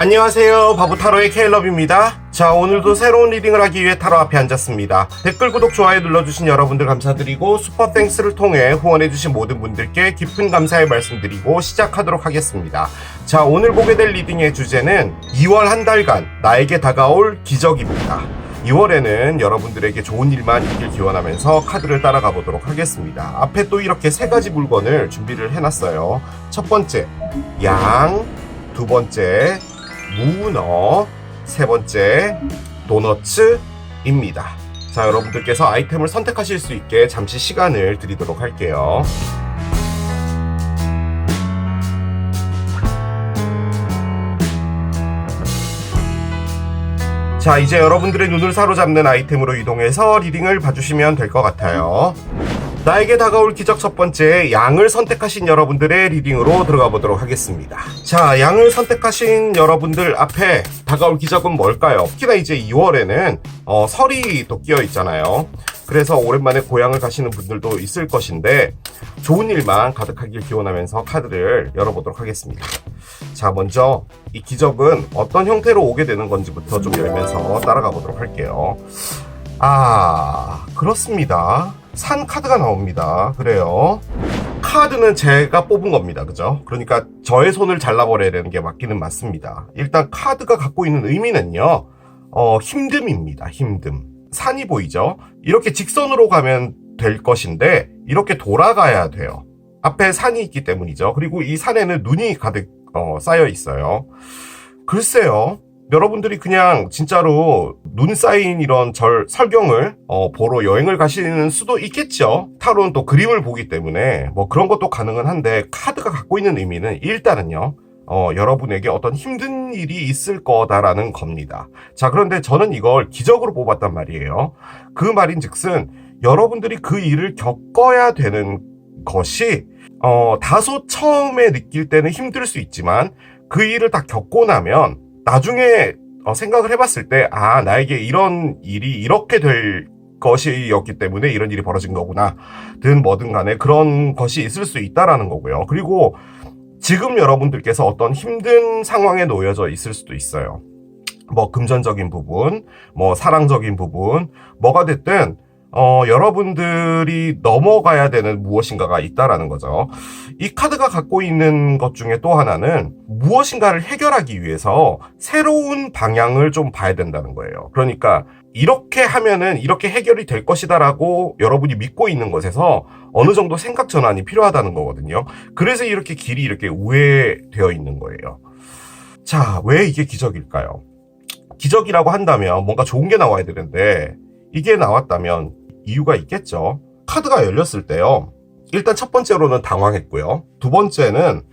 안녕하세요, 바보타로의 케일럽입니다. 자, 오늘도 새로운 리딩을 하기 위해 타로 앞에 앉았습니다. 댓글, 구독, 좋아요 눌러주신 여러분들 감사드리고 슈퍼땡스를 통해 후원해주신 모든 분들께 깊은 감사의 말씀드리고 시작하도록 하겠습니다. 자, 오늘 보게 될 리딩의 주제는 2월 한 달간 나에게 다가올 기적입니다. 2월에는 여러분들에게 좋은 일만 있길 기원하면서 카드를 따라가 보도록 하겠습니다. 앞에 또 이렇게 세 가지 물건을 준비를 해놨어요. 첫 번째, 양. 두 번째, 문어. 세 번째, 도너츠입니다. 자, 여러분들께서 아이템을 선택하실 수 있게 잠시 시간을 드리도록 할게요. 자, 이제 여러분들의 눈을 사로잡는 아이템으로 이동해서 리딩을 봐주시면 될 것 같아요. 나에게 다가올 기적 첫 번째, 양을 선택하신 여러분들의 리딩으로 들어가 보도록 하겠습니다. 자, 양을 선택하신 여러분들 앞에 다가올 기적은 뭘까요? 특히나 이제 2월에는 설이 또 끼어 있잖아요. 그래서 오랜만에 고향을 가시는 분들도 있을 것인데 좋은 일만 가득하길 기원하면서 카드를 열어보도록 하겠습니다. 자, 먼저 이 기적은 어떤 형태로 오게 되는 건지부터 좀 열면서 따라가 보도록 할게요. 그렇습니다. 산 카드가 나옵니다. 그래요. 카드는 제가 뽑은 겁니다. 그죠? 그러니까 저의 손을 잘라버려야 되는 게 맞기는 맞습니다. 일단 카드가 갖고 있는 의미는요, 힘듦입니다. 힘듦. 산이 보이죠? 이렇게 직선으로 가면 될 것인데 이렇게 돌아가야 돼요. 앞에 산이 있기 때문이죠. 그리고 이 산에는 눈이 가득 쌓여 있어요. 글쎄요, 여러분들이 그냥 진짜로 눈 쌓인 이런 설경을 보러 여행을 가시는 수도 있겠죠. 타로는 또 그림을 보기 때문에 뭐 그런 것도 가능은 한데, 카드가 갖고 있는 의미는 일단은요, 여러분에게 어떤 힘든 일이 있을 거다라는 겁니다. 자, 그런데 저는 이걸 기적으로 뽑았단 말이에요. 그 말인즉슨 여러분들이 그 일을 겪어야 되는 것이 다소 처음에 느낄 때는 힘들 수 있지만 그 일을 다 겪고 나면 나중에 생각을 해봤을 때, 나에게 이런 일이 이렇게 될 것이었기 때문에 이런 일이 벌어진 거구나, 든 뭐든 간에 그런 것이 있을 수 있다라는 거고요. 그리고 지금 여러분들께서 어떤 힘든 상황에 놓여져 있을 수도 있어요. 뭐 금전적인 부분, 뭐 사랑적인 부분, 뭐가 됐든 여러분들이 넘어가야 되는 무엇인가가 있다라는 거죠. 이 카드가 갖고 있는 것 중에 또 하나는 무엇인가를 해결하기 위해서 새로운 방향을 좀 봐야 된다는 거예요. 그러니까 이렇게 하면은 이렇게 해결이 될 것이다라고 여러분이 믿고 있는 것에서 어느 정도 생각 전환이 필요하다는 거거든요. 그래서 이렇게 길이 이렇게 우회되어 있는 거예요. 자, 왜 이게 기적일까요? 기적이라고 한다면 뭔가 좋은 게 나와야 되는데 이게 나왔다면 이유가 있겠죠. 카드가 열렸을 때요, 일단 첫 번째로는 당황했고요. 두 번째는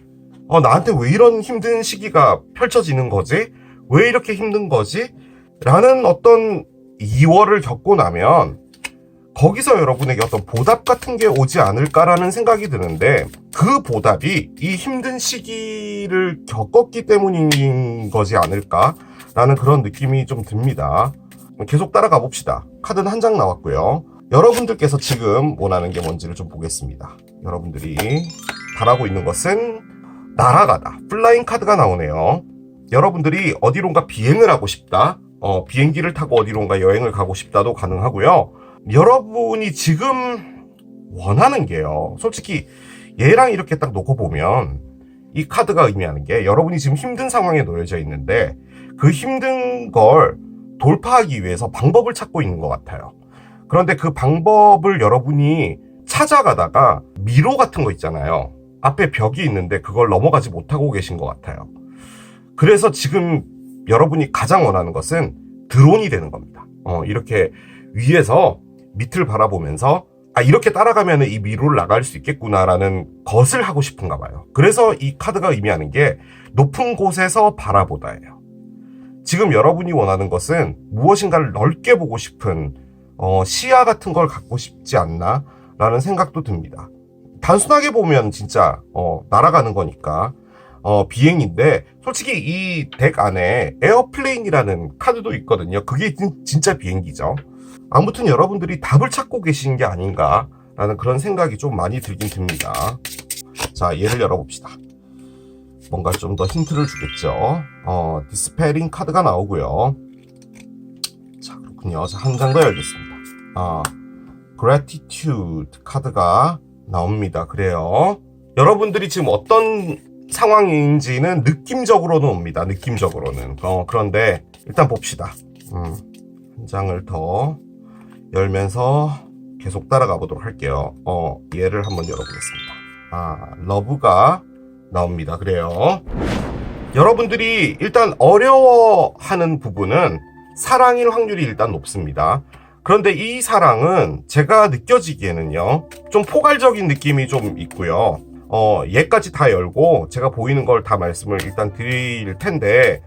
나한테 왜 이런 힘든 시기가 펼쳐지는 거지? 왜 이렇게 힘든 거지? 라는 어떤 2월을 겪고 나면 거기서 여러분에게 어떤 보답 같은 게 오지 않을까라는 생각이 드는데, 그 보답이 이 힘든 시기를 겪었기 때문인 거지 않을까라는 그런 느낌이 좀 듭니다. 계속 따라가 봅시다. 카드는 한 장 나왔고요. 여러분들께서 지금 원하는 게 뭔지를 좀 보겠습니다. 여러분들이 바라고 있는 것은 날아가다, 플라잉 카드가 나오네요. 여러분들이 어디론가 비행을 하고 싶다, 비행기를 타고 어디론가 여행을 가고 싶다도 가능하고요. 여러분이 지금 원하는 게요, 솔직히 얘랑 이렇게 딱 놓고 보면 이 카드가 의미하는 게 여러분이 지금 힘든 상황에 놓여져 있는데 그 힘든 걸 돌파하기 위해서 방법을 찾고 있는 것 같아요. 그런데 그 방법을 여러분이 찾아가다가 미로 같은 거 있잖아요. 앞에 벽이 있는데 그걸 넘어가지 못하고 계신 것 같아요. 그래서 지금 여러분이 가장 원하는 것은 드론이 되는 겁니다. 이렇게 위에서 밑을 바라보면서 이렇게 따라가면 이 미로를 나갈 수 있겠구나라는 것을 하고 싶은가 봐요. 그래서 이 카드가 의미하는 게 높은 곳에서 바라보다예요. 지금 여러분이 원하는 것은 무엇인가를 넓게 보고 싶은 시야 같은 걸 갖고 싶지 않나 라는 생각도 듭니다. 단순하게 보면 진짜 날아가는 거니까 비행인데, 솔직히 이 덱 안에 에어플레인이라는 카드도 있거든요. 그게 진짜 비행기죠. 아무튼 여러분들이 답을 찾고 계신 게 아닌가 라는 그런 생각이 좀 많이 들긴 듭니다. 자, 얘를 열어봅시다. 뭔가 좀 더 힌트를 주겠죠. 디스페링 카드가 나오고요. 자, 그렇군요. 자, 한 장 더 열겠습니다. Gratitude 카드가 나옵니다. 그래요. 여러분들이 지금 어떤 상황인지는 느낌적으로는 옵니다. 느낌적으로는. 그런데 일단 봅시다. 한 장을 더 열면서 계속 따라가 보도록 할게요. 얘를 한번 열어보겠습니다. 러브가 나옵니다. 그래요. 여러분들이 일단 어려워하는 부분은 사랑일 확률이 일단 높습니다. 그런데 이 사랑은 제가 느껴지기에는요, 좀 포괄적인 느낌이 좀 있고요. 얘까지 다 열고 제가 보이는 걸 다 말씀을 일단 드릴 텐데,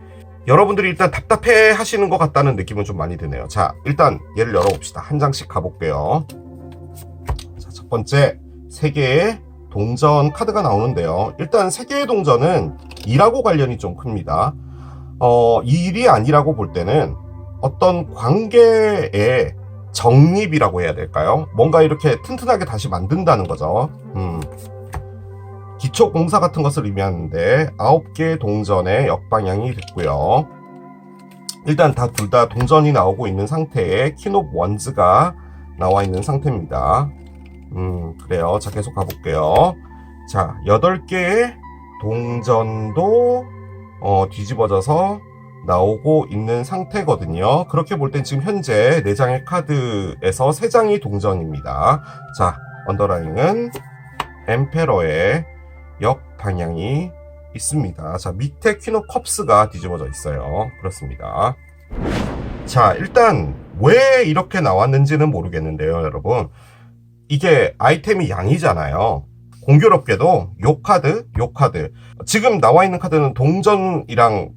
여러분들이 일단 답답해 하시는 것 같다는 느낌은 좀 많이 드네요. 자, 일단 얘를 열어봅시다. 한 장씩 가볼게요. 자, 첫 번째, 3개의 동전 카드가 나오는데요. 일단 3개의 동전은 일하고 관련이 좀 큽니다. 일이 아니라고 볼 때는 어떤 관계의 정립이라고 해야 될까요? 뭔가 이렇게 튼튼하게 다시 만든다는 거죠. 기초 공사 같은 것을 의미하는데 9개의 동전의 역방향이 됐고요. 일단 둘 다 동전이 나오고 있는 상태에 퀸 오브 원즈가 나와 있는 상태입니다. 그래요. 자, 계속 가볼게요. 자, 8개의 동전도 뒤집어져서 나오고 있는 상태거든요. 그렇게 볼 땐 지금 현재 4장의 카드에서 3장이 동전입니다. 자, 언더라인은 엠페러의 역방향이 있습니다. 자, 밑에 퀸 오브 컵스가 뒤집어져 있어요. 그렇습니다. 자, 일단 왜 이렇게 나왔는지는 모르겠는데요, 여러분. 이게 아이템이 양이잖아요. 공교롭게도 요 카드, 지금 나와 있는 카드는 동전이랑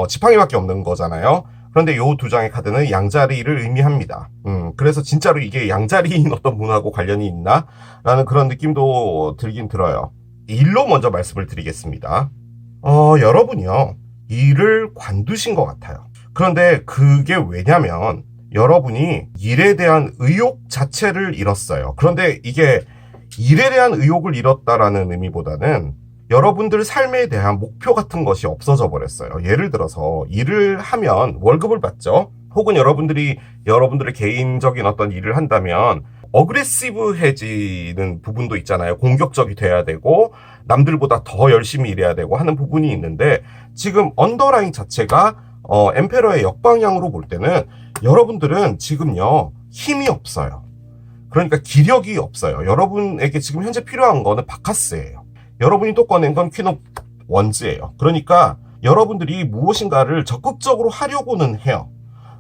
지팡이밖에 없는 거잖아요. 그런데 요 2장의 카드는 양자리를 의미합니다. 그래서 진짜로 이게 양자리인 어떤 문하고 관련이 있나? 라는 그런 느낌도 들긴 들어요. 일로 먼저 말씀을 드리겠습니다. 여러분이요, 일을 관두신 것 같아요. 그런데 그게 왜냐면 여러분이 일에 대한 의욕 자체를 잃었어요. 그런데 이게 일에 대한 의욕을 잃었다라는 의미보다는 여러분들 삶에 대한 목표 같은 것이 없어져 버렸어요. 예를 들어서 일을 하면 월급을 받죠. 혹은 여러분들의 개인적인 어떤 일을 한다면 어그레시브해지는 부분도 있잖아요. 공격적이 돼야 되고 남들보다 더 열심히 일해야 되고 하는 부분이 있는데, 지금 언더라인 자체가 엠페러의 역방향으로 볼 때는 여러분들은 지금요, 힘이 없어요. 그러니까 기력이 없어요. 여러분에게 지금 현재 필요한 거는 바카스예요. 여러분이 또 꺼낸 건 퀸 오브 원즈예요. 그러니까 여러분들이 무엇인가를 적극적으로 하려고는 해요.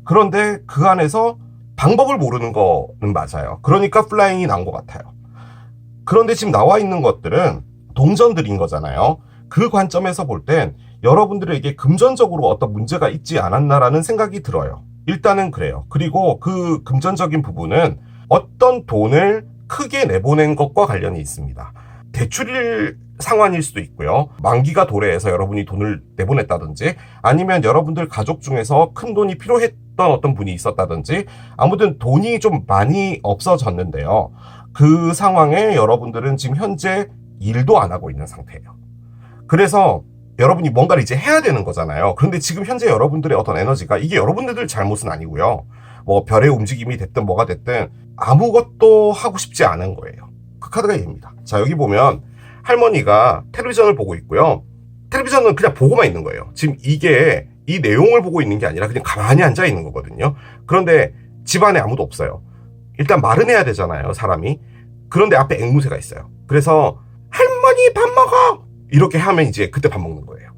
그런데 그 안에서 방법을 모르는 거는 맞아요. 그러니까 플라잉이 나온 것 같아요. 그런데 지금 나와 있는 것들은 동전들인 거잖아요. 그 관점에서 볼 땐 여러분들에게 금전적으로 어떤 문제가 있지 않았나라는 생각이 들어요. 일단은 그래요. 그리고 그 금전적인 부분은 어떤 돈을 크게 내보낸 것과 관련이 있습니다. 대출일 상환일 수도 있고요. 만기가 도래해서 여러분이 돈을 내보냈다든지, 아니면 여러분들 가족 중에서 큰 돈이 필요했던 어떤 분이 있었다든지, 아무튼 돈이 좀 많이 없어졌는데요. 그 상황에 여러분들은 지금 현재 일도 안 하고 있는 상태예요. 그래서 여러분이 뭔가를 이제 해야 되는 거잖아요. 그런데 지금 현재 여러분들의 어떤 에너지가, 이게 여러분들 잘못은 아니고요. 뭐 별의 움직임이 됐든 뭐가 됐든 아무것도 하고 싶지 않은 거예요. 그 카드가 얘입니다. 자, 여기 보면 할머니가 텔레비전을 보고 있고요. 텔레비전은 그냥 보고만 있는 거예요. 지금 이게 이 내용을 보고 있는 게 아니라 그냥 가만히 앉아 있는 거거든요. 그런데 집안에 아무도 없어요. 일단 말은 해야 되잖아요, 사람이. 그런데 앞에 앵무새가 있어요. 그래서 할머니 밥 먹어! 이렇게 하면 이제 그때 밥 먹는 거예요.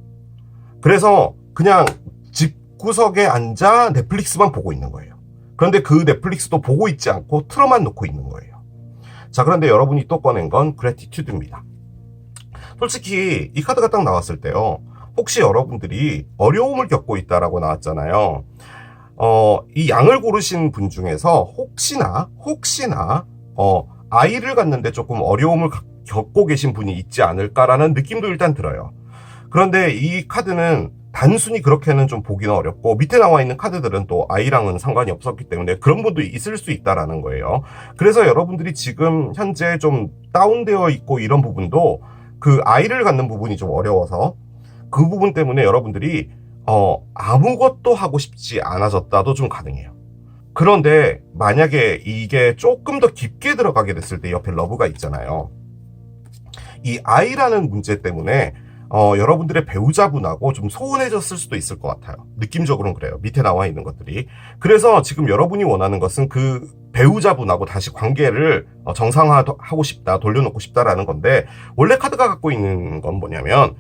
그래서 그냥 집구석에 앉아 넷플릭스만 보고 있는 거예요. 그런데 그 넷플릭스도 보고 있지 않고 틀어만 놓고 있는 거예요. 자, 그런데 여러분이 또 꺼낸 건 그래티튜드입니다. 솔직히 이 카드가 딱 나왔을 때요, 혹시 여러분들이 어려움을 겪고 있다라고 나왔잖아요. 이 양을 고르신 분 중에서 혹시나 아이를 갖는데 조금 어려움을 겪고 계신 분이 있지 않을까라는 느낌도 일단 들어요. 그런데 이 카드는 단순히 그렇게는 좀 보기는 어렵고, 밑에 나와 있는 카드들은 또 아이랑은 상관이 없었기 때문에 그런 분도 있을 수 있다라는 거예요. 그래서 여러분들이 지금 현재 좀 다운되어 있고 이런 부분도 그 아이를 갖는 부분이 좀 어려워서, 그 부분 때문에 여러분들이 아무것도 하고 싶지 않아졌다도 좀 가능해요. 그런데 만약에 이게 조금 더 깊게 들어가게 됐을 때 옆에 러브가 있잖아요. 이 아이라는 문제 때문에 여러분들의 배우자분하고 좀 소원해졌을 수도 있을 것 같아요. 느낌적으로는 그래요. 밑에 나와 있는 것들이. 그래서 지금 여러분이 원하는 것은 그 배우자분하고 다시 관계를 정상화하고 싶다, 돌려놓고 싶다라는 건데, 원래 카드가 갖고 있는 건 뭐냐면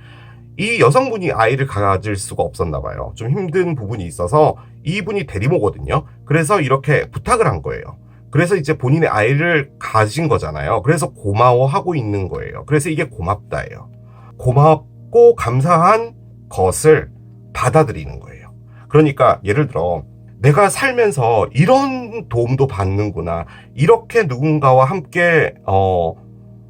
이 여성분이 아이를 가질 수가 없었나 봐요. 좀 힘든 부분이 있어서 이분이 대리모거든요. 그래서 이렇게 부탁을 한 거예요. 그래서 이제 본인의 아이를 가진 거잖아요. 그래서 고마워하고 있는 거예요. 그래서 이게 고맙다예요. 고맙고 감사한 것을 받아들이는 거예요. 그러니까 예를 들어 내가 살면서 이런 도움도 받는구나, 이렇게 누군가와 함께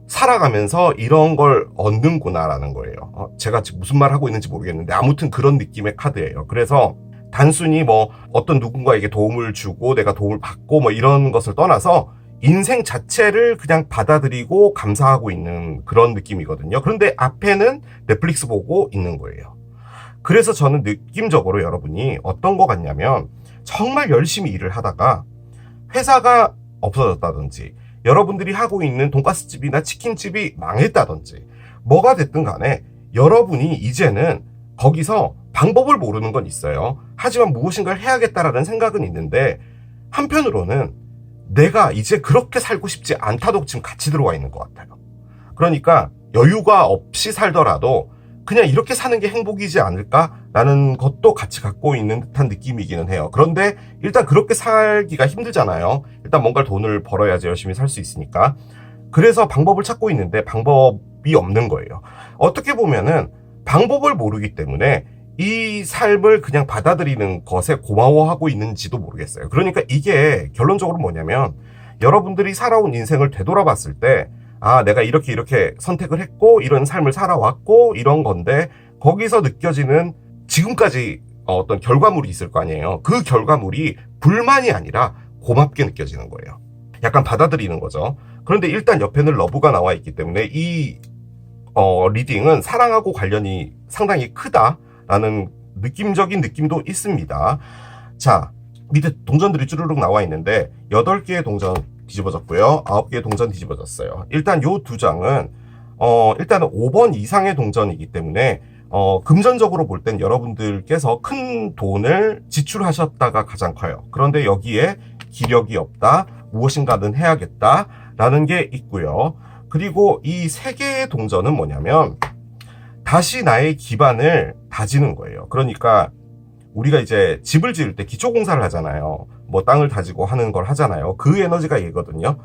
살아가면서 이런 걸 얻는구나라는 거예요. 제가 지금 무슨 말 하고 있는지 모르겠는데 아무튼 그런 느낌의 카드예요. 그래서 단순히 뭐 어떤 누군가에게 도움을 주고 내가 도움을 받고 뭐 이런 것을 떠나서 인생 자체를 그냥 받아들이고 감사하고 있는 그런 느낌이거든요. 그런데 앞에는 넷플릭스 보고 있는 거예요. 그래서 저는 느낌적으로 여러분이 어떤 거 같냐면 정말 열심히 일을 하다가 회사가 없어졌다든지 여러분들이 하고 있는 돈가스집이나 치킨집이 망했다든지 뭐가 됐든 간에 여러분이 이제는 거기서 방법을 모르는 건 있어요. 하지만 무엇인가를 해야겠다라는 생각은 있는데 한편으로는 내가 이제 그렇게 살고 싶지 않다도 지금 같이 들어와 있는 것 같아요. 그러니까 여유가 없이 살더라도 그냥 이렇게 사는 게 행복이지 않을까라는 것도 같이 갖고 있는 듯한 느낌이기는 해요. 그런데 일단 그렇게 살기가 힘들잖아요. 일단 뭔가 돈을 벌어야지 열심히 살 수 있으니까. 그래서 방법을 찾고 있는데 방법이 없는 거예요. 어떻게 보면은 방법을 모르기 때문에 이 삶을 그냥 받아들이는 것에 고마워하고 있는지도 모르겠어요. 그러니까 이게 결론적으로 뭐냐면 여러분들이 살아온 인생을 되돌아봤을 때 내가 이렇게 선택을 했고 이런 삶을 살아왔고 이런 건데 거기서 느껴지는 지금까지 어떤 결과물이 있을 거 아니에요. 그 결과물이 불만이 아니라 고맙게 느껴지는 거예요. 약간 받아들이는 거죠. 그런데 일단 옆에는 러브가 나와 있기 때문에 이 리딩은 사랑하고 관련이 상당히 크다라는 느낌적인 느낌도 있습니다. 자, 밑에 동전들이 쭈르륵 나와 있는데 8개의 동전 뒤집어졌고요. 9개의 동전 뒤집어졌어요. 일단 요 두 장은 일단은 5번 이상의 동전이기 때문에 금전적으로 볼 땐 여러분들께서 큰 돈을 지출하셨다가 가장 커요. 그런데 여기에 기력이 없다, 무엇인가는 해야겠다라는 게 있고요. 그리고 이 3개의 동전은 뭐냐면 다시 나의 기반을 다지는 거예요. 그러니까 우리가 이제 집을 지을 때 기초공사를 하잖아요. 뭐 땅을 다지고 하는 걸 하잖아요. 그 에너지가 얘거든요.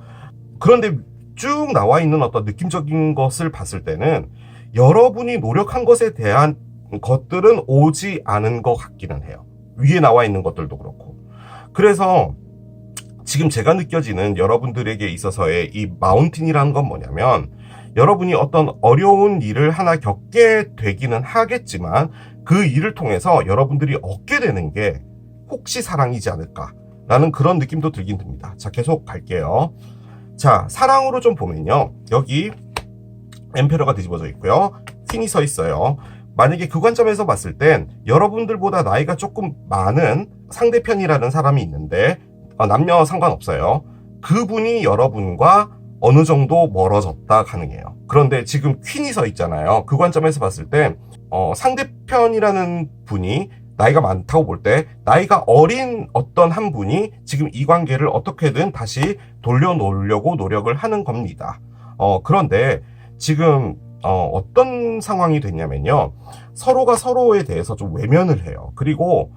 그런데 쭉 나와 있는 어떤 느낌적인 것을 봤을 때는 여러분이 노력한 것에 대한 것들은 오지 않은 것 같기는 해요. 위에 나와 있는 것들도 그렇고. 그래서 지금 제가 느껴지는 여러분들에게 있어서의 이 마운틴이라는 건 뭐냐면 여러분이 어떤 어려운 일을 하나 겪게 되기는 하겠지만 그 일을 통해서 여러분들이 얻게 되는 게 혹시 사랑이지 않을까라는 그런 느낌도 들긴 듭니다. 자, 계속 갈게요. 자, 사랑으로 좀 보면요. 여기 엠페러가 뒤집어져 있고요. 퀸이 서 있어요. 만약에 그 관점에서 봤을 땐 여러분들보다 나이가 조금 많은 상대편이라는 사람이 있는데 남녀 상관없어요. 그분이 여러분과 어느 정도 멀어졌다 가능해요. 그런데 지금 퀸이 서 있잖아요. 그 관점에서 봤을 때 상대편이라는 분이 나이가 많다고 볼 때 나이가 어린 어떤 한 분이 지금 이 관계를 어떻게든 다시 돌려놓으려고 노력을 하는 겁니다. 그런데 지금 어떤 상황이 됐냐면요. 서로가 서로에 대해서 좀 외면을 해요. 그리고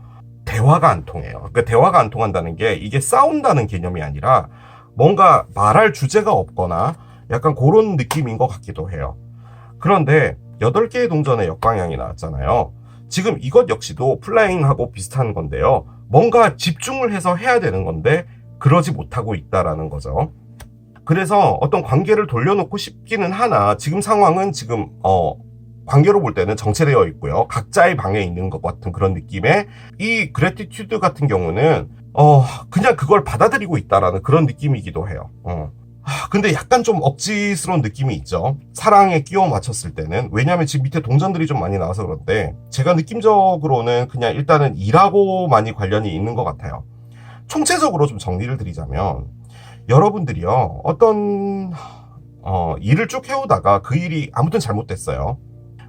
대화가 안 통해요. 그러니까 대화가 안 통한다는 게 이게 싸운다는 개념이 아니라 뭔가 말할 주제가 없거나 약간 그런 느낌인 것 같기도 해요. 그런데 8개의 동전의 역방향이 나왔잖아요. 지금 이것 역시도 플라잉하고 비슷한 건데요. 뭔가 집중을 해서 해야 되는 건데 그러지 못하고 있다라는 거죠. 그래서 어떤 관계를 돌려놓고 싶기는 하나 지금 상황은 지금 관계로 볼 때는 정체되어 있고요. 각자의 방에 있는 것 같은 그런 느낌의 이 그래티튜드 같은 경우는 그냥 그걸 받아들이고 있다라는 그런 느낌이기도 해요. 근데 약간 좀 억지스러운 느낌이 있죠. 사랑에 끼워 맞췄을 때는. 왜냐하면 지금 밑에 동전들이 좀 많이 나와서 그런데 제가 느낌적으로는 그냥 일단은 일하고 많이 관련이 있는 것 같아요. 총체적으로 좀 정리를 드리자면 여러분들이요 어떤 일을 쭉 해오다가 그 일이 아무튼 잘못됐어요.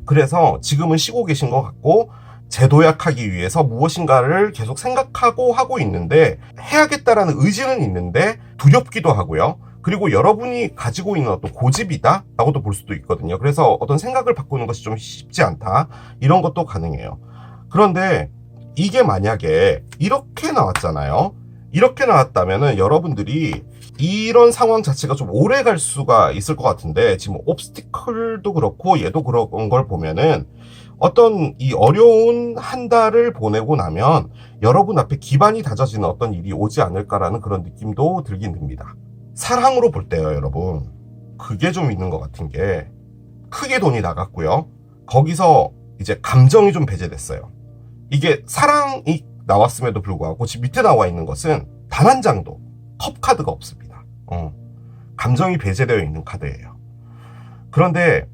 그래서 지금은 쉬고 계신 것 같고 재도약하기 위해서 무엇인가를 계속 생각하고 하고 있는데 해야겠다라는 의지는 있는데 두렵기도 하고요. 그리고 여러분이 가지고 있는 어떤 고집이다 라고도 볼 수도 있거든요. 그래서 어떤 생각을 바꾸는 것이 좀 쉽지 않다 이런 것도 가능해요. 그런데 이게 만약에 이렇게 나왔잖아요. 이렇게 나왔다면은 여러분들이 이런 상황 자체가 좀 오래 갈 수가 있을 것 같은데 지금 옵스티클도 그렇고 얘도 그런 걸 보면은 어떤 이 어려운 한 달을 보내고 나면 여러분 앞에 기반이 다져지는 어떤 일이 오지 않을까라는 그런 느낌도 들긴 듭니다. 사랑으로 볼 때요, 여러분. 그게 좀 있는 것 같은 게 크게 돈이 나갔고요. 거기서 이제 감정이 좀 배제됐어요. 이게 사랑이 나왔음에도 불구하고 지금 밑에 나와 있는 것은 단 한 장도 컵 카드가 없습니다. 감정이 배제되어 있는 카드예요. 그런데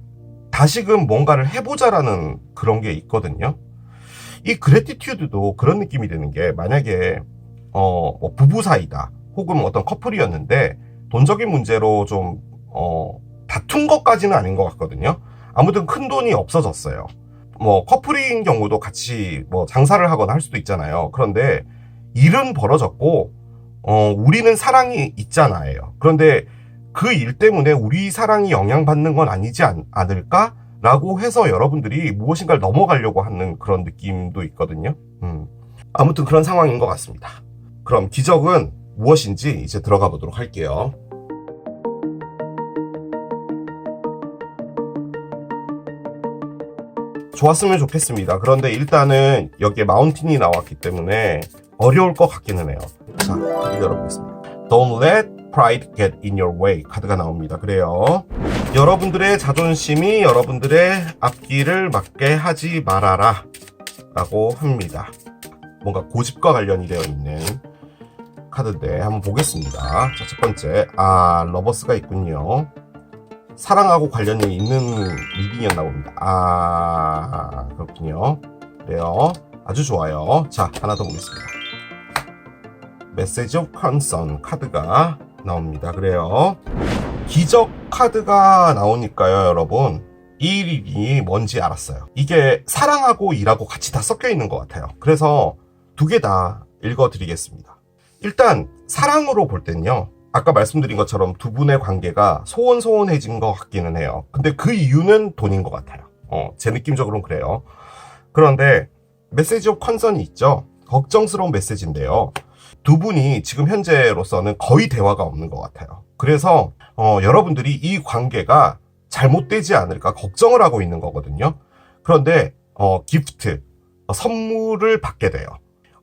다시금 뭔가를 해보자라는 그런 게 있거든요. 이 그래티튜드도 그런 느낌이 드는 게 만약에 뭐 부부 사이다 혹은 어떤 커플이었는데 돈적인 문제로 좀 다툰 것까지는 아닌 것 같거든요. 아무튼 큰 돈이 없어졌어요. 뭐 커플인 경우도 같이 뭐 장사를 하거나 할 수도 있잖아요. 그런데 일은 벌어졌고 우리는 사랑이 있잖아요. 그런데 그 일 때문에 우리 사랑이 영향받는 건 아니지 않을까? 라고 해서 여러분들이 무엇인가를 넘어가려고 하는 그런 느낌도 있거든요. 아무튼 그런 상황인 것 같습니다. 그럼 기적은 무엇인지 이제 들어가 보도록 할게요. 좋았으면 좋겠습니다. 그런데 일단은 여기에 마운틴이 나왔기 때문에 어려울 것 같기는 해요. 자, 열어보겠습니다. Don't let pride get in your way 카드가 나옵니다. 그래요. 여러분들의 자존심이 여러분들의 앞길을 막게 하지 말아라 라고 합니다. 뭔가 고집과 관련이 되어 있는 카드인데 한번 보겠습니다. 자, 첫 번째 러버스가 있군요. 사랑하고 관련이 있는 리딩이었나 봅니다. 그렇군요. 그래요. 아주 좋아요. 자, 하나 더 보겠습니다. 메시지 오브 컨선 카드가 나옵니다. 그래요. 기적 카드가 나오니까요, 여러분. 이 일이 뭔지 알았어요. 이게 사랑하고 일하고 같이 다 섞여 있는 것 같아요. 그래서 두 개 다 읽어드리겠습니다. 일단 사랑으로 볼 땐요. 아까 말씀드린 것처럼 두 분의 관계가 소원소원해진 것 같기는 해요. 근데 그 이유는 돈인 것 같아요. 제 느낌적으로는 그래요. 그런데 메시지 오브 컨선이 있죠. 걱정스러운 메시지인데요. 두 분이 지금 현재로서는 거의 대화가 없는 것 같아요. 그래서 여러분들이 이 관계가 잘못되지 않을까 걱정을 하고 있는 거거든요. 그런데 기프트, 선물을 받게 돼요.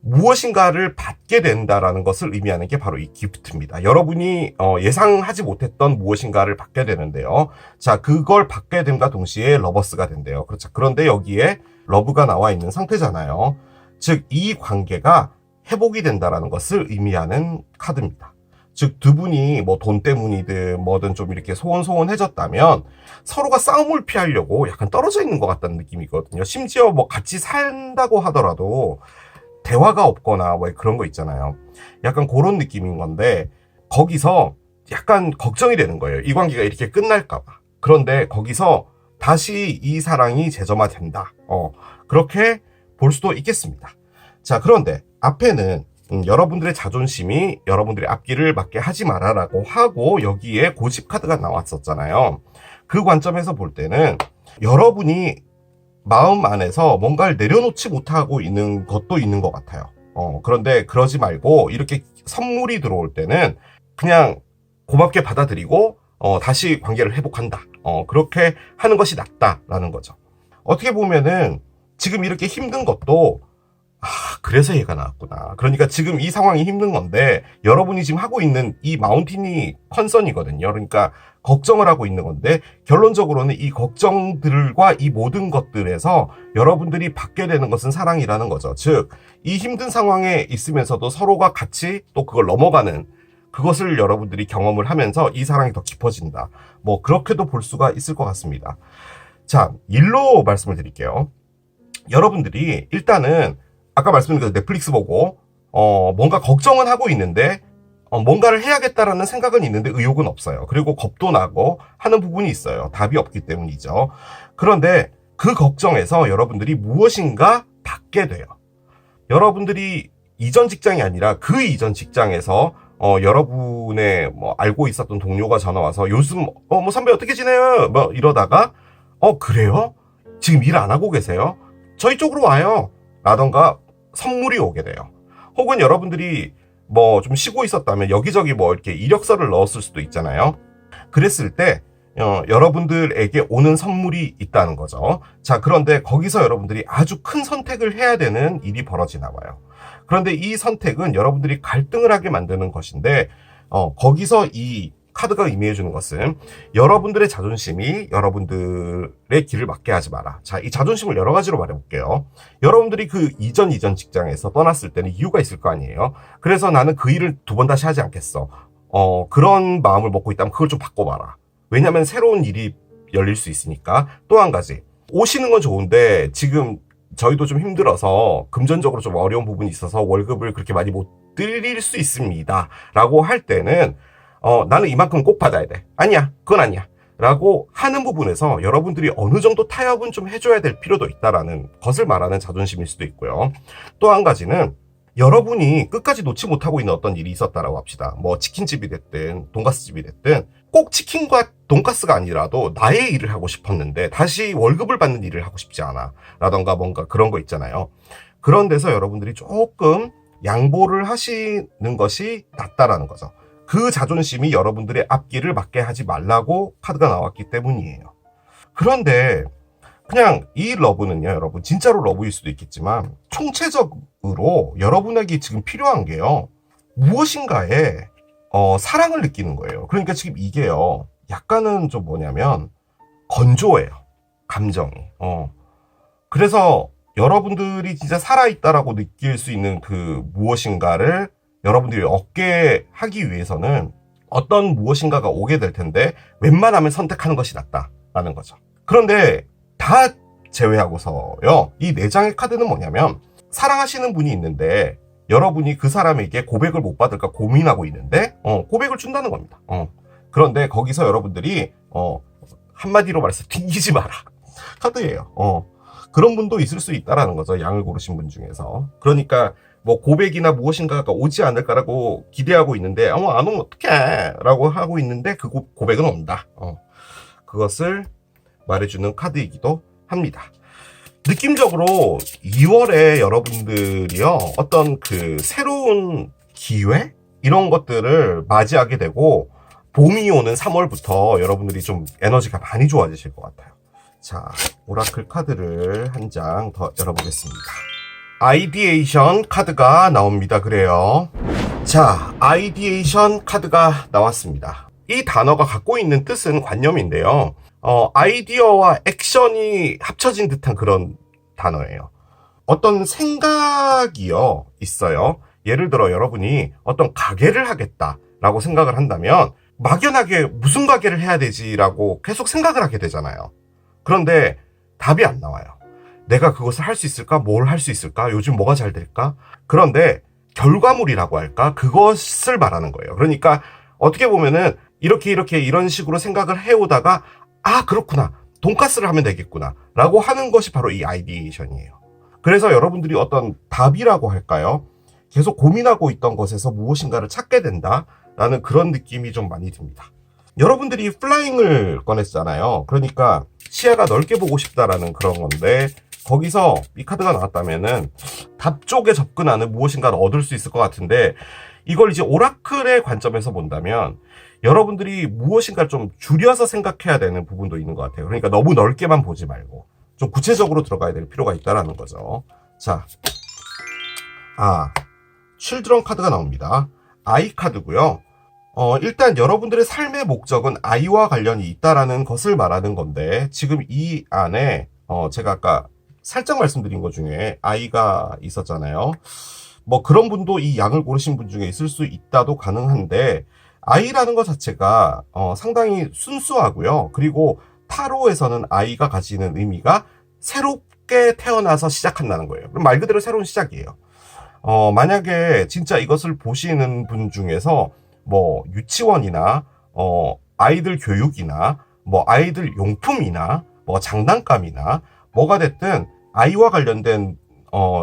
무엇인가를 받게 된다라는 것을 의미하는 게 바로 이 기프트입니다. 여러분이 예상하지 못했던 무엇인가를 받게 되는데요. 자, 그걸 받게 됨과 동시에 러버스가 된대요. 그렇죠. 그런데 여기에 러브가 나와 있는 상태잖아요. 즉, 이 관계가 회복이 된다라는 것을 의미하는 카드입니다. 즉, 두 분이 뭐 돈 때문이든 뭐든 좀 이렇게 소원소원해졌다면 서로가 싸움을 피하려고 약간 떨어져 있는 것 같다는 느낌이거든요. 심지어 뭐 같이 산다고 하더라도 대화가 없거나 뭐 그런 거 있잖아요. 약간 그런 느낌인 건데 거기서 약간 걱정이 되는 거예요. 이 관계가 이렇게 끝날까 봐. 그런데 거기서 다시 이 사랑이 재점화된다. 그렇게 볼 수도 있겠습니다. 자, 그런데 앞에는 여러분들의 자존심이 여러분들의 앞길을 막게 하지 마라라고 하고 여기에 고집 카드가 나왔었잖아요. 그 관점에서 볼 때는 여러분이 마음 안에서 뭔가를 내려놓지 못하고 있는 것도 있는 것 같아요. 그런데 그러지 말고 이렇게 선물이 들어올 때는 그냥 고맙게 받아들이고 다시 관계를 회복한다. 그렇게 하는 것이 낫다라는 거죠. 어떻게 보면은 지금 이렇게 힘든 것도 그래서 얘가 나왔구나. 그러니까 지금 이 상황이 힘든 건데 여러분이 지금 하고 있는 이 마운틴이 컨선이거든요. 그러니까 걱정을 하고 있는 건데 결론적으로는 이 걱정들과 이 모든 것들에서 여러분들이 받게 되는 것은 사랑이라는 거죠. 즉, 이 힘든 상황에 있으면서도 서로가 같이 또 그걸 넘어가는 그것을 여러분들이 경험을 하면서 이 사랑이 더 깊어진다. 뭐 그렇게도 볼 수가 있을 것 같습니다. 자, 일로 말씀을 드릴게요. 여러분들이 일단은 아까 말씀드린 넷플릭스 보고 뭔가 걱정은 하고 있는데 뭔가를 해야겠다라는 생각은 있는데 의욕은 없어요. 그리고 겁도 나고 하는 부분이 있어요. 답이 없기 때문이죠. 그런데 그 걱정에서 여러분들이 무엇인가 받게 돼요. 여러분들이 이전 직장이 아니라 그 이전 직장에서 여러분의 뭐 알고 있었던 동료가 전화 와서 요즘 뭐 선배 어떻게 지내요? 뭐 이러다가 그래요? 지금 일 안 하고 계세요? 저희 쪽으로 와요. 라던가 선물이 오게 돼요. 혹은 여러분들이 뭐 좀 쉬고 있었다면 여기저기 뭐 이렇게 이력서를 넣었을 수도 있잖아요. 그랬을 때 여러분들에게 오는 선물이 있다는 거죠. 자, 그런데 거기서 여러분들이 아주 큰 선택을 해야 되는 일이 벌어지나 봐요. 그런데 이 선택은 여러분들이 갈등을 하게 만드는 것인데 거기서 이 카드가 의미해주는 것은 여러분들의 자존심이 여러분들의 길을 막게 하지 마라. 자, 이 자존심을 여러 가지로 말해볼게요. 여러분들이 그 이전 직장에서 떠났을 때는 이유가 있을 거 아니에요. 그래서 나는 그 일을 두 번 다시 하지 않겠어. 그런 마음을 먹고 있다면 그걸 좀 바꿔봐라. 왜냐면 새로운 일이 열릴 수 있으니까. 또 한 가지, 오시는 건 좋은데 지금 저희도 좀 힘들어서 금전적으로 좀 어려운 부분이 있어서 월급을 그렇게 많이 못 드릴 수 있습니다 라고 할 때는 나는 이만큼 꼭 받아야 돼. 아니야, 그건 아니야. 라고 하는 부분에서 여러분들이 어느 정도 타협은 좀 해줘야 될 필요도 있다라는 것을 말하는 자존심일 수도 있고요. 또 한 가지는 여러분이 끝까지 놓지 못하고 있는 어떤 일이 있었다라고 합시다. 뭐 치킨집이 됐든 돈가스집이 됐든 꼭 치킨과 돈가스가 아니라도 나의 일을 하고 싶었는데 다시 월급을 받는 일을 하고 싶지 않아. 라던가 뭔가 그런 거 있잖아요. 그런 데서 여러분들이 조금 양보를 하시는 것이 낫다라는 거죠. 그 자존심이 여러분들의 앞길을 막게 하지 말라고 카드가 나왔기 때문이에요. 그런데 그냥 이 러브는요, 여러분 진짜로 러브일 수도 있겠지만 총체적으로 여러분에게 지금 필요한 게요, 무엇인가에 사랑을 느끼는 거예요. 그러니까 지금 이게요, 약간은 좀 뭐냐면 건조해요, 감정이. 그래서 여러분들이 진짜 살아있다라고 느낄 수 있는 그 무엇인가를 여러분들이 얻게 하기 위해서는 어떤 무엇인가가 오게 될 텐데 웬만하면 선택하는 것이 낫다라는 거죠. 그런데 다 제외하고서요, 이 4장의 카드는 뭐냐면 사랑하시는 분이 있는데 여러분이 그 사람에게 고백을 못 받을까 고민하고 있는데 고백을 준다는 겁니다. 그런데 거기서 여러분들이 한마디로 말해서 튕기지 마라 카드예요. 그런 분도 있을 수 있다라는 거죠, 양을 고르신 분 중에서. 그러니까 뭐 고백이나 무엇인가가 오지 않을까라고 기대하고 있는데 안 오면 어떡해 라고 하고 있는데 그 고백은 온다. 그것을 말해주는 카드이기도 합니다. 느낌적으로 2월에 여러분들이요, 어떤 그 새로운 기회? 이런 것들을 맞이하게 되고 봄이 오는 3월부터 여러분들이 좀 에너지가 많이 좋아지실 것 같아요. 자, 오라클 카드를 한 장 더 열어보겠습니다. 아이디에이션 카드가 나옵니다. 그래요. 자, 아이디에이션 카드가 나왔습니다. 이 단어가 갖고 있는 뜻은 관념인데요. 아이디어와 액션이 합쳐진 듯한 그런 단어예요. 어떤 생각이요, 있어요. 예를 들어 여러분이 어떤 가게를 하겠다라고 생각을 한다면 막연하게 무슨 가게를 해야 되지라고 계속 생각을 하게 되잖아요. 그런데 답이 안 나와요. 내가 그것을 할 수 있을까? 뭘 할 수 있을까? 요즘 뭐가 잘 될까? 그런데 결과물이라고 할까? 그것을 말하는 거예요. 그러니까 어떻게 보면은 이렇게 이런 식으로 생각을 해오다가 그렇구나, 돈가스를 하면 되겠구나 라고 하는 것이 바로 이 아이디에이션이에요. 그래서 여러분들이 어떤 답이라고 할까요? 계속 고민하고 있던 것에서 무엇인가를 찾게 된다라는 그런 느낌이 좀 많이 듭니다. 여러분들이 플라잉을 꺼냈잖아요. 그러니까 시야가 넓게 보고 싶다라는 그런 건데, 거기서 이 카드가 나왔다면은 답 쪽에 접근하는 무엇인가를 얻을 수 있을 것 같은데, 이걸 이제 오라클의 관점에서 본다면 여러분들이 무엇인가 좀 줄여서 생각해야 되는 부분도 있는 것 같아요. 그러니까 너무 넓게만 보지 말고 좀 구체적으로 들어가야 될 필요가 있다라는 거죠. 자, 칠드런 카드가 나옵니다. 아이 카드고요. 일단 여러분들의 삶의 목적은 아이와 관련이 있다라는 것을 말하는 건데, 지금 이 안에 제가 아까 살짝 말씀드린 것 중에 아이가 있었잖아요. 뭐 그런 분도 이 양을 고르신 분 중에 있을 수 있다도 가능한데, 아이라는 것 자체가 상당히 순수하고요. 그리고 타로에서는 아이가 가지는 의미가 새롭게 태어나서 시작한다는 거예요. 그럼 말 그대로 새로운 시작이에요. 만약에 진짜 이것을 보시는 분 중에서 뭐 유치원이나 아이들 교육이나 뭐 아이들 용품이나 뭐 장난감이나 뭐가 됐든 아이와 관련된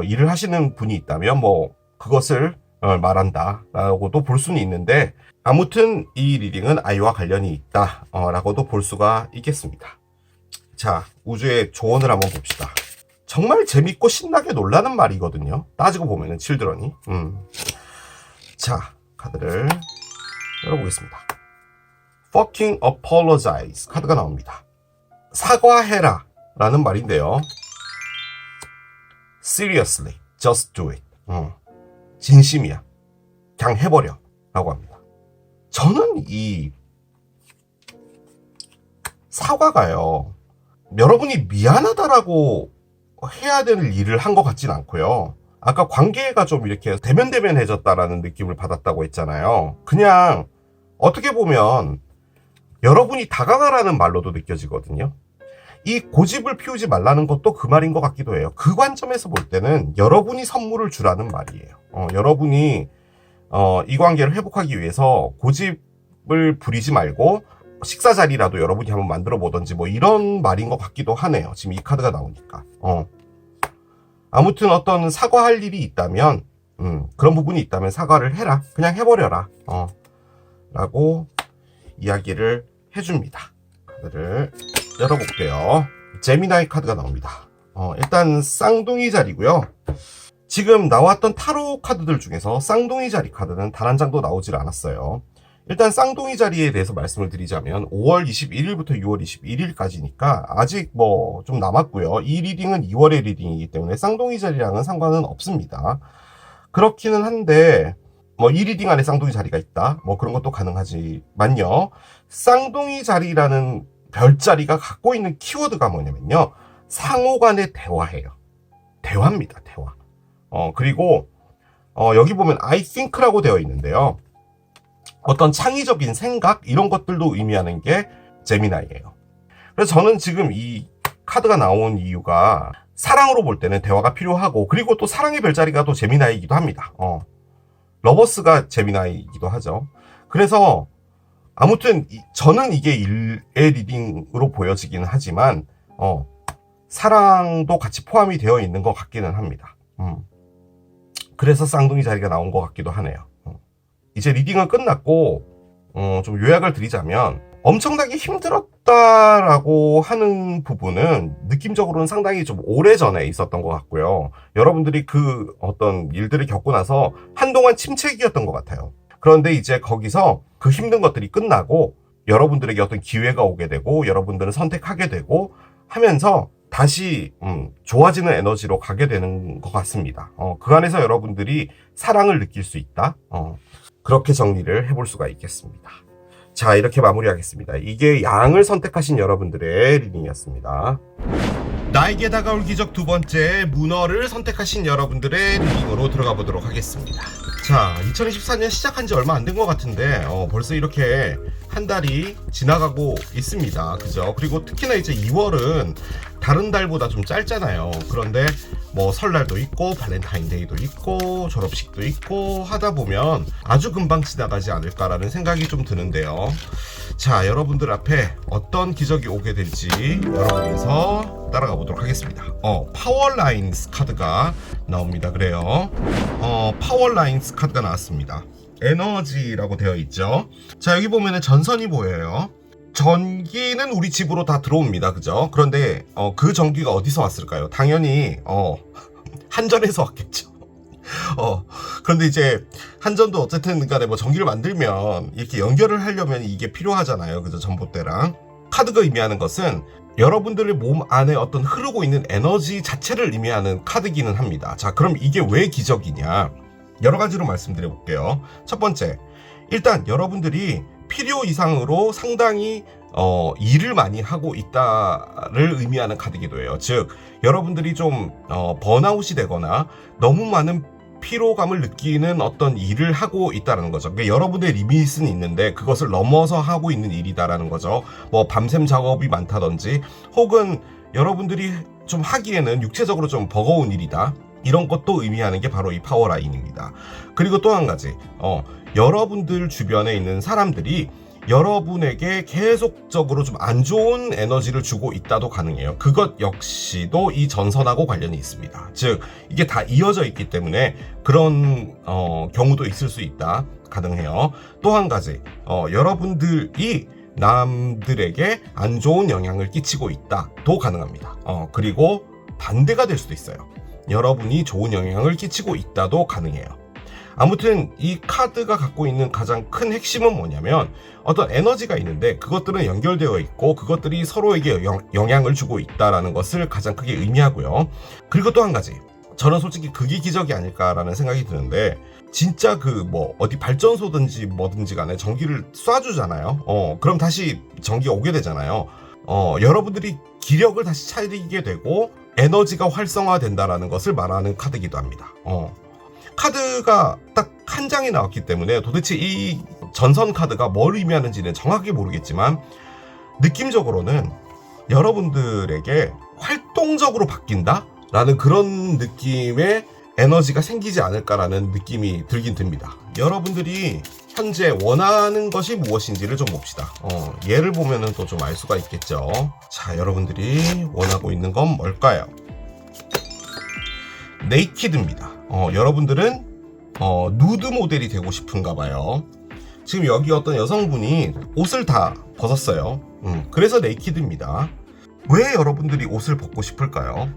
일을 하시는 분이 있다면 뭐 그것을 말한다 라고도 볼 수는 있는데, 아무튼 이 리딩은 아이와 관련이 있다 라고도 볼 수가 있겠습니다. 자, 우주의 조언을 한번 봅시다. 정말 재밌고 신나게 놀라는 말이거든요. 따지고 보면은 칠드런이. 자, 카드를 열어보겠습니다. Fucking apologize 카드가 나옵니다. 사과해라 라는 말인데요. Seriously, just do it. 진심이야. 그냥 해버려 라고 합니다. 저는 이 사과가요, 여러분이 미안하다라고 해야 되는 일을 한 것 같진 않고요. 아까 관계가 좀 이렇게 대면대면해졌다라는 느낌을 받았다고 했잖아요. 그냥 어떻게 보면 여러분이 다가가라는 말로도 느껴지거든요. 이 고집을 피우지 말라는 것도 그 말인 것 같기도 해요. 그 관점에서 볼 때는 여러분이 선물을 주라는 말이에요. 여러분이 이 관계를 회복하기 위해서 고집을 부리지 말고 식사 자리라도 여러분이 한번 만들어 보던지 뭐 이런 말인 것 같기도 하네요. 지금 이 카드가 나오니까. 아무튼 어떤 사과할 일이 있다면, 그런 부분이 있다면 사과를 해라. 그냥 해버려라. 라고 이야기를 해줍니다. 카드를 열어볼게요. 제미나이 카드가 나옵니다. 일단 쌍둥이 자리고요. 지금 나왔던 타로 카드들 중에서 쌍둥이 자리 카드는 단 한 장도 나오질 않았어요. 일단 쌍둥이 자리에 대해서 말씀을 드리자면 5월 21일부터 6월 21일까지니까 아직 뭐 좀 남았고요. 이 리딩은 2월의 리딩이기 때문에 쌍둥이 자리랑은 상관은 없습니다. 그렇기는 한데 뭐 이 리딩 안에 쌍둥이 자리가 있다, 뭐 그런 것도 가능하지만요. 쌍둥이 자리라는 별자리가 갖고 있는 키워드가 뭐냐면요, 상호 간의 대화예요. 대화입니다. 대화. 그리고 여기 보면 I think라고 되어 있는데요, 어떤 창의적인 생각 이런 것들도 의미하는 게 제미나이예요. 그래서 저는 지금 이 카드가 나온 이유가 사랑으로 볼 때는 대화가 필요하고, 그리고 또 사랑의 별자리가 또 제미나이이기도 합니다. 러버스가 제미나이이기도 하죠. 그래서 아무튼 저는 이게 일의 리딩으로 보여지긴 하지만 사랑도 같이 포함이 되어 있는 것 같기는 합니다. 그래서 쌍둥이 자리가 나온 것 같기도 하네요. 이제 리딩은 끝났고 좀 요약을 드리자면, 엄청나게 힘들었다라고 하는 부분은 느낌적으로는 상당히 좀 오래전에 있었던 것 같고요. 여러분들이 그 어떤 일들을 겪고 나서 한동안 침체기였던 것 같아요. 그런데 이제 거기서 그 힘든 것들이 끝나고 여러분들에게 어떤 기회가 오게 되고 여러분들은 선택하게 되고 하면서 다시 좋아지는 에너지로 가게 되는 것 같습니다. 그 안에서 여러분들이 사랑을 느낄 수 있다. 그렇게 정리를 해볼 수가 있겠습니다. 자, 이렇게 마무리하겠습니다. 이게 양을 선택하신 여러분들의 리딩이었습니다. 나에게 다가올 기적 두 번째, 문어를 선택하신 여러분들의 리딩으로 들어가 보도록 하겠습니다. 자, 2024년 시작한 지 얼마 안 된 것 같은데 벌써 이렇게 한 달이 지나가고 있습니다. 그죠? 그리고 특히나 이제 2월은 다른 달보다 좀 짧잖아요. 그런데 뭐 설날도 있고 발렌타인데이도 있고 졸업식도 있고 하다 보면 아주 금방 지나가지 않을까라는 생각이 좀 드는데요. 자, 여러분들 앞에 어떤 기적이 오게 될지 여러분께서 따라가 보도록 하겠습니다. 파워라인스 카드가 나옵니다. 그래요. 파워라인스 카드가 나왔습니다. 에너지라고 되어 있죠. 자, 여기 보면은 전선이 보여요. 전기는 우리 집으로 다 들어옵니다. 그죠? 그런데 그 전기가 어디서 왔을까요? 당연히 한전에서 왔겠죠. 그런데 이제 한전도 어쨌든 간에 뭐 전기를 만들면 이렇게 연결을 하려면 이게 필요하잖아요. 그죠? 전봇대랑. 카드가 의미하는 것은 여러분들의 몸 안에 어떤 흐르고 있는 에너지 자체를 의미하는 카드기는 합니다. 자, 그럼 이게 왜 기적이냐? 여러 가지로 말씀드려 볼게요. 첫 번째, 일단 여러분들이 필요 이상으로 상당히 일을 많이 하고 있다를 의미하는 카드기도 해요. 즉, 여러분들이 좀 번아웃이 되거나 너무 많은 피로감을 느끼는 어떤 일을 하고 있다는 거죠. 그러니까 여러분의 리밋은 있는데 그것을 넘어서 하고 있는 일이다라는 거죠. 뭐 밤샘 작업이 많다든지 혹은 여러분들이 좀 하기에는 육체적으로 좀 버거운 일이다. 이런 것도 의미하는 게 바로 이 파워라인입니다. 그리고 또 한 가지, 여러분들 주변에 있는 사람들이 여러분에게 계속적으로 좀 안 좋은 에너지를 주고 있다도 가능해요. 그것 역시도 이 전선하고 관련이 있습니다. 즉 이게 다 이어져 있기 때문에 그런 경우도 있을 수 있다. 가능해요. 또 한 가지, 여러분들이 남들에게 안 좋은 영향을 끼치고 있다도 가능합니다. 그리고 반대가 될 수도 있어요. 여러분이 좋은 영향을 끼치고 있다도 가능해요. 아무튼 이 카드가 갖고 있는 가장 큰 핵심은 뭐냐면 어떤 에너지가 있는데 그것들은 연결되어 있고 그것들이 서로에게 영향을 주고 있다는 것을 가장 크게 의미하고요. 그리고 또 한 가지, 저는 솔직히 그게 기적이 아닐까라는 생각이 드는데, 진짜 어디 발전소든지 뭐든지 간에 전기를 쏴주잖아요. 그럼 다시 전기가 오게 되잖아요. 여러분들이 기력을 다시 차리게 되고 에너지가 활성화된다라는 것을 말하는 카드이기도 합니다. 카드가 딱 한 장이 나왔기 때문에 도대체 이 전선 카드가 뭘 의미하는지는 정확하게 모르겠지만 느낌적으로는 여러분들에게 활동적으로 바뀐다라는 그런 느낌의 에너지가 생기지 않을까라는 느낌이 들긴 듭니다. 여러분들이 현재 원하는 것이 무엇인지를 좀 봅시다. 얘를 보면은 또 좀 알 수가 있겠죠. 자, 여러분들이 원하고 있는 건 뭘까요? 네이키드입니다. 여러분들은 누드 모델이 되고 싶은가 봐요. 지금 여기 어떤 여성분이 옷을 다 벗었어요. 그래서 네이키드입니다. 왜 여러분들이 옷을 벗고 싶을까요?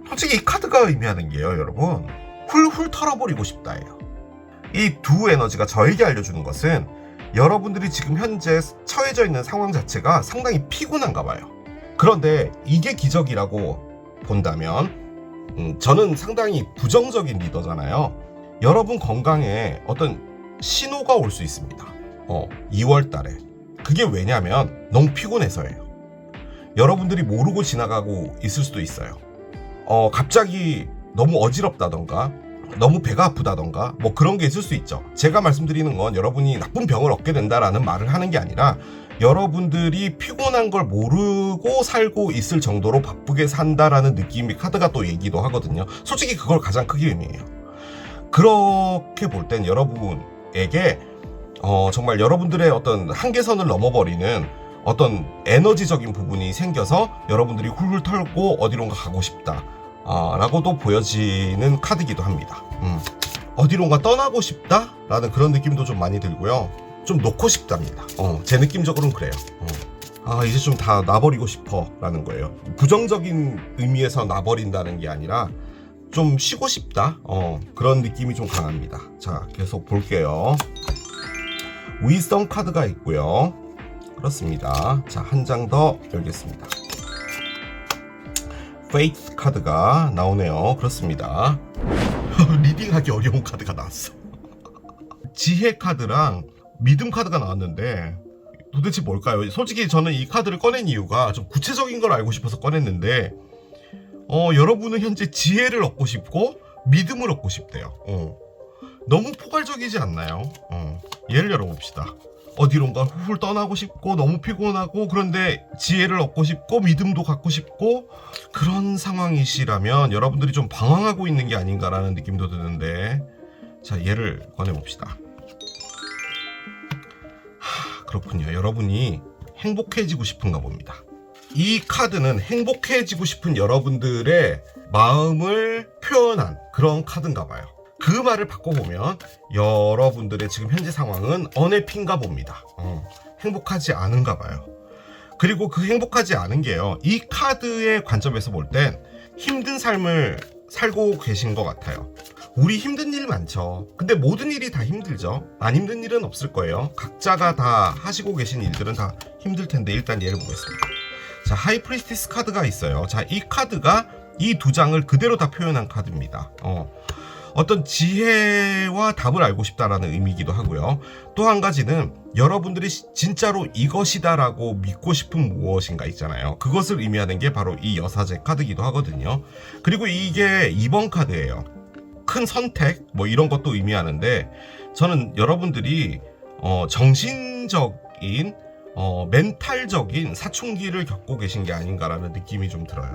솔직히 이 카드가 의미하는 게요, 여러분, 훌훌 털어버리고 싶다예요. 이 두 에너지가 저에게 알려주는 것은 여러분들이 지금 현재 처해져 있는 상황 자체가 상당히 피곤한가 봐요. 그런데 이게 기적이라고 본다면 저는 상당히 부정적인 리더잖아요. 여러분 건강에 어떤 신호가 올 수 있습니다. 2월 달에. 그게 왜냐면 너무 피곤해서예요. 여러분들이 모르고 지나가고 있을 수도 있어요. 갑자기 너무 어지럽다던가 너무 배가 아프다던가 뭐 그런 게 있을 수 있죠. 제가 말씀드리는 건 여러분이 나쁜 병을 얻게 된다라는 말을 하는 게 아니라 여러분들이 피곤한 걸 모르고 살고 있을 정도로 바쁘게 산다라는 느낌이 카드가 또 얘기도 하거든요. 솔직히 그걸 가장 크게 의미해요. 그렇게 볼 땐 여러분에게 정말 여러분들의 어떤 한계선을 넘어버리는 어떤 에너지적인 부분이 생겨서 여러분들이 훌훌 털고 어디론가 가고 싶다 라고도 보여지는 카드이기도 합니다. 어디론가 떠나고 싶다 라는 그런 느낌도 좀 많이 들고요. 좀 놓고 싶답니다. 제 느낌적으로는 그래요. 이제 좀 다 놔버리고 싶어 라는 거예요. 부정적인 의미에서 놔버린다는 게 아니라 좀 쉬고 싶다, 그런 느낌이 좀 강합니다. 자, 계속 볼게요. 위성 카드가 있고요. 그렇습니다. 자, 한 장 더 열겠습니다. 페이스 카드가 나오네요. 그렇습니다. 리딩하기 어려운 카드가 나왔어. 지혜 카드랑 믿음 카드가 나왔는데 도대체 뭘까요? 솔직히 저는 이 카드를 꺼낸 이유가 좀 구체적인 걸 알고 싶어서 꺼냈는데 여러분은 현재 지혜를 얻고 싶고 믿음을 얻고 싶대요. 너무 포괄적이지 않나요? 예를 열어봅시다. 어디론가 훌훌 떠나고 싶고 너무 피곤하고 그런데 지혜를 얻고 싶고 믿음도 갖고 싶고 그런 상황이시라면 여러분들이 좀 방황하고 있는 게 아닌가라는 느낌도 드는데, 자, 예를 꺼내봅시다. 그렇군요. 여러분이 행복해지고 싶은가 봅니다. 이 카드는 행복해지고 싶은 여러분들의 마음을 표현한 그런 카드인가 봐요. 그 말을 바꿔보면 여러분들의 지금 현재 상황은 어네핀가 봅니다. 행복하지 않은가 봐요. 그리고 그 행복하지 않은 게요, 이 카드의 관점에서 볼 땐 힘든 삶을 살고 계신 것 같아요. 우리 힘든 일 많죠. 근데 모든 일이 다 힘들죠. 안 힘든 일은 없을 거예요. 각자가 다 하시고 계신 일들은 다 힘들 텐데 일단 예를 보겠습니다. 자, 하이프리스티스 카드가 있어요. 자, 이 카드가 이 두 장을 그대로 다 표현한 카드입니다. 어떤 지혜와 답을 알고 싶다라는 의미이기도 하고요. 또 한 가지는 여러분들이 진짜로 이것이다라고 믿고 싶은 무엇인가 있잖아요. 그것을 의미하는 게 바로 이 여사제 카드이기도 하거든요. 그리고 이게 2번 카드예요. 큰 선택 뭐 이런 것도 의미하는데, 저는 여러분들이 정신적인 멘탈적인 사춘기를 겪고 계신 게 아닌가라는 느낌이 좀 들어요.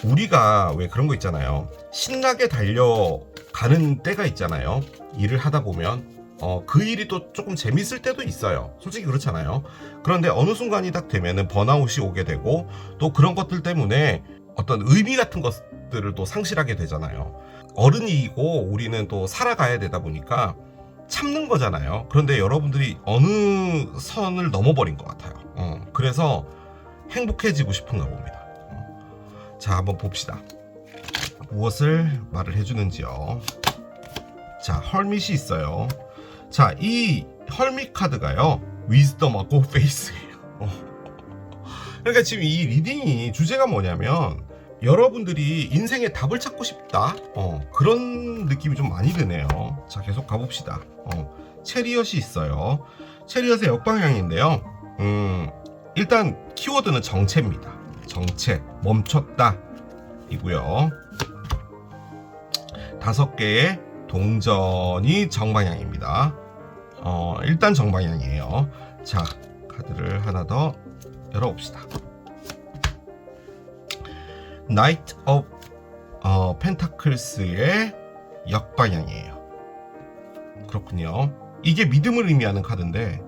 우리가 왜 그런 거 있잖아요. 신나게 달려가는 때가 있잖아요. 일을 하다 보면 그 일이 또 조금 재밌을 때도 있어요. 솔직히 그렇잖아요. 그런데 어느 순간이 딱 되면은 번아웃이 오게 되고, 또 그런 것들 때문에 어떤 의미 같은 것들을 또 상실하게 되잖아요. 어른이고 우리는 또 살아가야 되다 보니까 참는 거잖아요. 그런데 여러분들이 어느 선을 넘어버린 것 같아요. 그래서 행복해지고 싶은가 봅니다. 자, 한번 봅시다. 무엇을 말을 해주는지요. 자, 헐밋이 있어요. 자, 이 헐밋 카드가요, 위즈덤하고 페이스예요. 그러니까 지금 이 리딩이 주제가 뭐냐면, 여러분들이 인생의 답을 찾고 싶다, 그런 느낌이 좀 많이 드네요. 자, 계속 가봅시다. 체리엇이 있어요. 체리엇의 역방향인데요. 일단 키워드는 정체입니다. 정체, 멈췄다 이고요. 5개의 동전이 정방향입니다. 일단 정방향이에요. 자, 카드를 하나 더 열어봅시다. 나이트 오브 펜타클스의 역방향이에요. 그렇군요. 이게 믿음을 의미하는 카드인데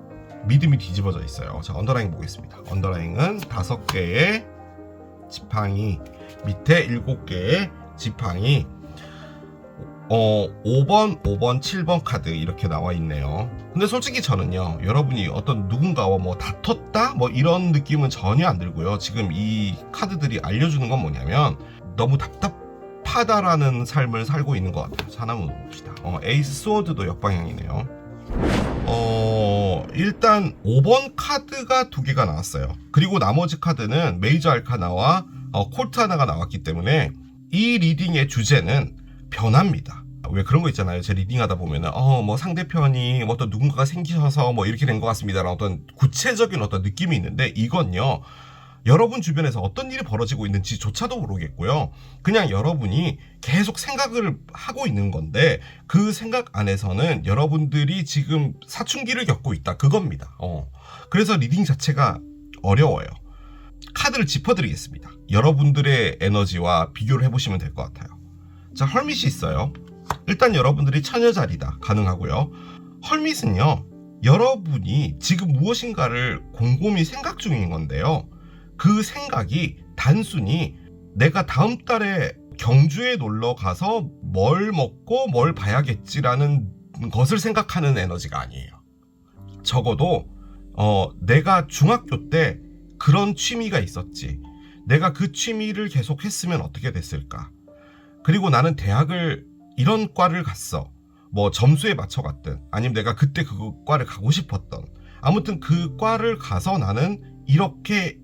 믿음이 뒤집어져 있어요. 자, 언더라인 보겠습니다. 언더라인은 5개의 지팡이, 밑에 7개의 지팡이, 5번, 5번, 7번 카드 이렇게 나와 있네요. 근데 솔직히 저는요, 여러분이 어떤 누군가와 뭐 다퉜다? 뭐 이런 느낌은 전혀 안 들고요. 지금 이 카드들이 알려주는 건 뭐냐면, 너무 답답하다라는 삶을 살고 있는 것 같아요. 자, 하나 봅시다. 에이스 스워드도 역방향이네요. 일단 5번 카드가 2개가 나왔어요. 그리고 나머지 카드는 메이저 알카나와 콜트 하나가 나왔기 때문에 이 리딩의 주제는 변합니다. 왜 그런 거 있잖아요. 제 리딩 하다 보면은 뭐 상대편이 뭐 어떤 누군가가 생기셔서 뭐 이렇게 된 것 같습니다라는 어떤 구체적인 어떤 느낌이 있는데, 이건요, 여러분 주변에서 어떤 일이 벌어지고 있는지조차도 모르겠고요. 그냥 여러분이 계속 생각을 하고 있는 건데, 그 생각 안에서는 여러분들이 지금 사춘기를 겪고 있다, 그겁니다. 그래서 리딩 자체가 어려워요. 카드를 짚어드리겠습니다. 여러분들의 에너지와 비교를 해보시면 될 것 같아요. 자, 헐밋이 있어요. 일단 여러분들이 처녀자리다 가능하고요. 헐밋은요, 여러분이 지금 무엇인가를 곰곰이 생각 중인 건데요, 그 생각이 단순히 내가 다음 달에 경주에 놀러 가서 뭘 먹고 뭘 봐야겠지라는 것을 생각하는 에너지가 아니에요. 적어도 내가 중학교 때 그런 취미가 있었지, 내가 그 취미를 계속 했으면 어떻게 됐을까, 그리고 나는 대학을 이런 과를 갔어, 뭐 점수에 맞춰 갔든, 아니면 내가 그때 그 과를 가고 싶었던, 아무튼 그 과를 가서 나는 이렇게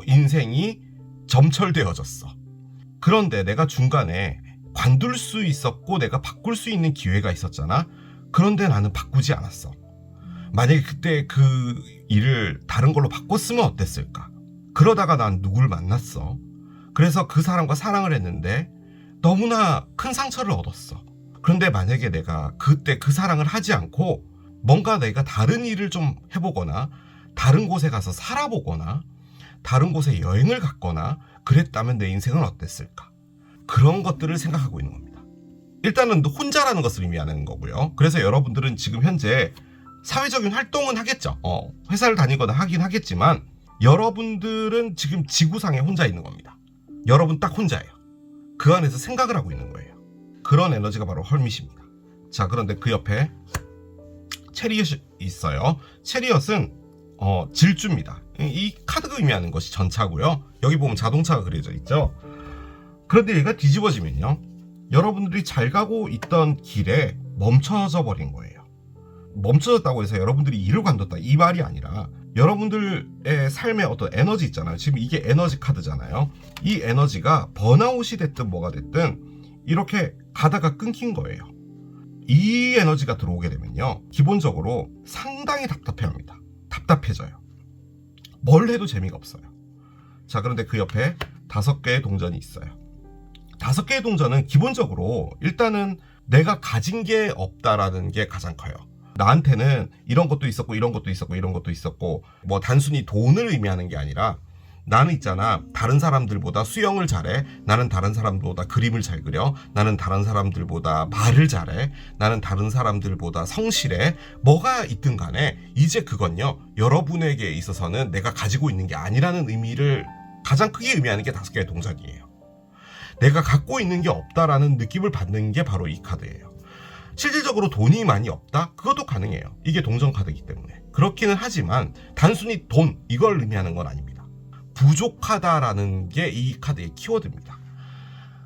인생이 점철되어졌어. 그런데 내가 중간에 관둘 수 있었고 내가 바꿀 수 있는 기회가 있었잖아. 그런데 나는 바꾸지 않았어. 만약에 그때 그 일을 다른 걸로 바꿨으면 어땠을까? 그러다가 난 누굴 만났어. 그래서 그 사람과 사랑을 했는데 너무나 큰 상처를 얻었어. 그런데 만약에 내가 그때 그 사랑을 하지 않고 뭔가 내가 다른 일을 좀 해보거나, 다른 곳에 가서 살아보거나, 다른 곳에 여행을 갔거나 그랬다면 내 인생은 어땠을까? 그런 것들을 생각하고 있는 겁니다. 일단은 혼자라는 것을 의미하는 거고요. 그래서 여러분들은 지금 현재 사회적인 활동은 하겠죠. 회사를 다니거나 하긴 하겠지만, 여러분들은 지금 지구상에 혼자 있는 겁니다. 여러분 딱 혼자예요. 그 안에서 생각을 하고 있는 거예요. 그런 에너지가 바로 헐밋입니다. 자, 그런데 그 옆에 체리엇이 있어요. 체리엇은 질주입니다. 이 카드가 의미하는 것이 전차고요. 여기 보면 자동차가 그려져 있죠. 그런데 얘가 뒤집어지면요, 여러분들이 잘 가고 있던 길에 멈춰져 버린 거예요. 멈춰졌다고 해서 여러분들이 일을 관뒀다, 이 말이 아니라 여러분들의 삶의 어떤 에너지 있잖아요. 지금 이게 에너지 카드잖아요. 이 에너지가 번아웃이 됐든 뭐가 됐든 이렇게 가다가 끊긴 거예요. 이 에너지가 들어오게 되면요, 기본적으로 상당히 답답해합니다. 답답해져요. 뭘 해도 재미가 없어요. 자, 그런데 그 옆에 5개의 동전이 있어요. 5개의 동전은 기본적으로 일단은 내가 가진 게 없다라는 게 가장 커요. 나한테는 이런 것도 있었고 이런 것도 있었고 이런 것도 있었고 뭐 단순히 돈을 의미하는 게 아니라 나는 있잖아, 다른 사람들보다 수영을 잘해, 나는 다른 사람들보다 그림을 잘 그려, 나는 다른 사람들보다 말을 잘해, 나는 다른 사람들보다 성실해, 뭐가 있든 간에 이제 그건요, 여러분에게 있어서는 내가 가지고 있는 게 아니라는 의미를 가장 크게 의미하는 게 5개의 동작이에요. 내가 갖고 있는 게 없다라는 느낌을 받는 게 바로 이 카드예요. 실질적으로 돈이 많이 없다? 그것도 가능해요. 이게 동전 카드이기 때문에. 그렇기는 하지만 단순히 돈, 이걸 의미하는 건 아닙니다. 부족하다라는 게 이 카드의 키워드입니다.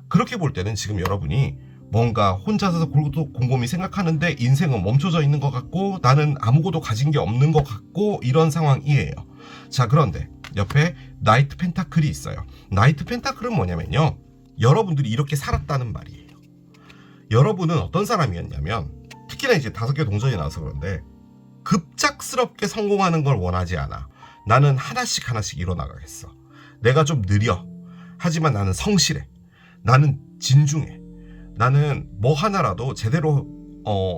그렇게 볼 때는 지금 여러분이 뭔가 혼자서 곰곰이 생각하는데 인생은 멈춰져 있는 것 같고 나는 아무것도 가진 게 없는 것 같고 이런 상황이에요. 자, 그런데 옆에 나이트 펜타클이 있어요. 나이트 펜타클은 뭐냐면요, 여러분들이 이렇게 살았다는 말이에요. 여러분은 어떤 사람이었냐면, 특히나 이제 5개 동전이 나와서 그런데 급작스럽게 성공하는 걸 원하지 않아. 나는 하나씩 하나씩 이뤄나가겠어. 내가 좀 느려. 하지만 나는 성실해. 나는 진중해. 나는 뭐 하나라도 제대로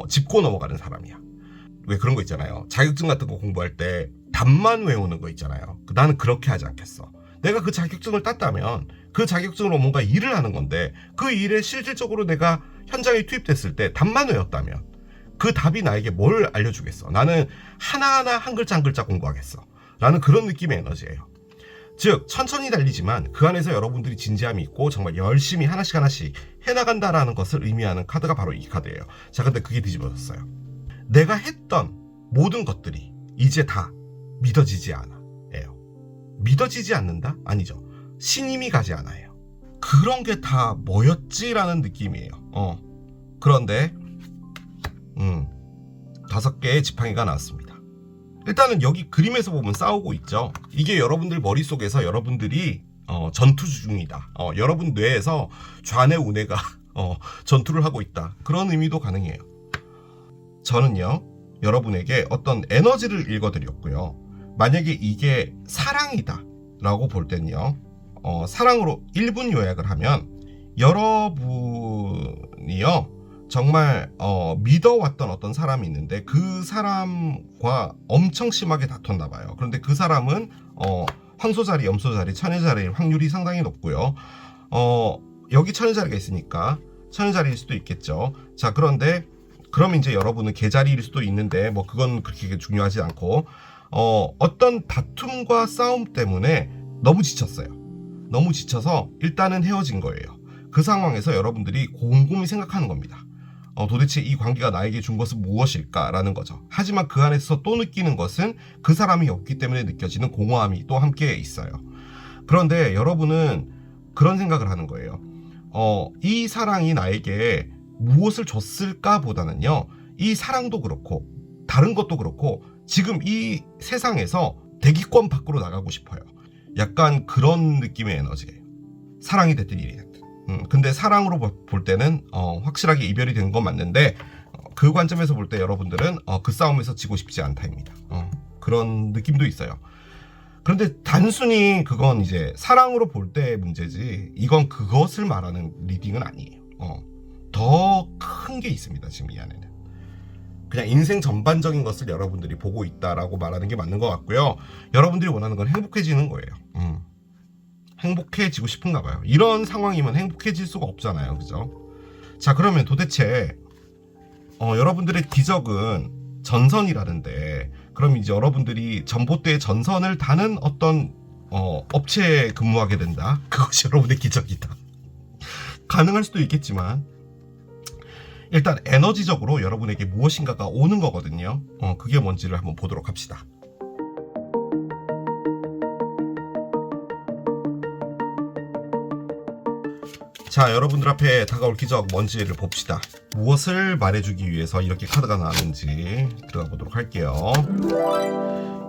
짚고 넘어가는 사람이야. 왜 그런 거 있잖아요. 자격증 같은 거 공부할 때 답만 외우는 거 있잖아요. 나는 그렇게 하지 않겠어. 내가 그 자격증을 땄다면 그 자격증으로 뭔가 일을 하는 건데 그 일에 실질적으로 내가 현장에 투입됐을 때 답만 외웠다면 그 답이 나에게 뭘 알려주겠어. 나는 하나하나 한 글자 한 글자 공부하겠어. 라는 그런 느낌의 에너지예요. 즉 천천히 달리지만 그 안에서 여러분들이 진지함이 있고 정말 열심히 하나씩 하나씩 해나간다라는 것을 의미하는 카드가 바로 이 카드예요. 자, 근데 그게 뒤집어졌어요. 내가 했던 모든 것들이 이제 다 믿어지지 않아 예요. 믿어지지 않는다? 아니죠. 신임이 가지 않아요. 그런 게 다 뭐였지라는 느낌이에요. 그런데 5개의 지팡이가 나왔습니다. 일단은 여기 그림에서 보면 싸우고 있죠. 이게 여러분들 머릿속에서 여러분들이 전투 중이다. 여러분 뇌에서 좌뇌 우뇌가 전투를 하고 있다. 그런 의미도 가능해요. 저는요, 여러분에게 어떤 에너지를 읽어드렸고요. 만약에 이게 사랑이다 라고 볼 때는요, 사랑으로 1분 요약을 하면 여러분이요 정말 믿어왔던 어떤 사람이 있는데 그 사람과 엄청 심하게 다퉜나 봐요. 그런데 그 사람은 황소자리, 염소자리, 처녀자리일 확률이 상당히 높고요. 여기 처녀자리가 있으니까 처녀자리일 수도 있겠죠. 자, 그런데 그럼 이제 여러분은 개자리일 수도 있는데 뭐 그건 그렇게 중요하지 않고 어떤 다툼과 싸움 때문에 너무 지쳤어요. 너무 지쳐서 일단은 헤어진 거예요. 그 상황에서 여러분들이 곰곰이 생각하는 겁니다. 도대체 이 관계가 나에게 준 것은 무엇일까라는 거죠. 하지만 그 안에서 또 느끼는 것은 그 사람이 없기 때문에 느껴지는 공허함이 또 함께 있어요. 그런데 여러분은 그런 생각을 하는 거예요. 이 사랑이 나에게 무엇을 줬을까 보다는요, 이 사랑도 그렇고 다른 것도 그렇고 지금 이 세상에서 대기권 밖으로 나가고 싶어요. 약간 그런 느낌의 에너지예요. 사랑이 됐든 일이 됐든. 근데 사랑으로 볼 때는 확실하게 이별이 된 건 맞는데 그 관점에서 볼 때 여러분들은 그 싸움에서 지고 싶지 않다입니다. 그런 느낌도 있어요. 그런데 단순히 그건 이제 사랑으로 볼 때의 문제지 이건 그것을 말하는 리딩은 아니에요. 더 큰 게 있습니다. 지금 이 안에는 그냥 인생 전반적인 것을 여러분들이 보고 있다라고 말하는 게 맞는 것 같고요. 여러분들이 원하는 건 행복해지는 거예요. 행복해지고 싶은가 봐요. 이런 상황이면 행복해질 수가 없잖아요. 그죠? 자, 그러면 도대체 여러분들의 기적은 전선이라는데 그럼 이제 여러분들이 전봇대의 전선을 다는 어떤 업체에 근무하게 된다. 그것이 여러분의 기적이다. 가능할 수도 있겠지만 일단 에너지적으로 여러분에게 무엇인가가 오는 거거든요. 그게 뭔지를 한번 보도록 합시다. 자, 여러분들 앞에 다가올 기적 뭔지를 봅시다. 무엇을 말해주기 위해서 이렇게 카드가 나왔는지 들어가 보도록 할게요.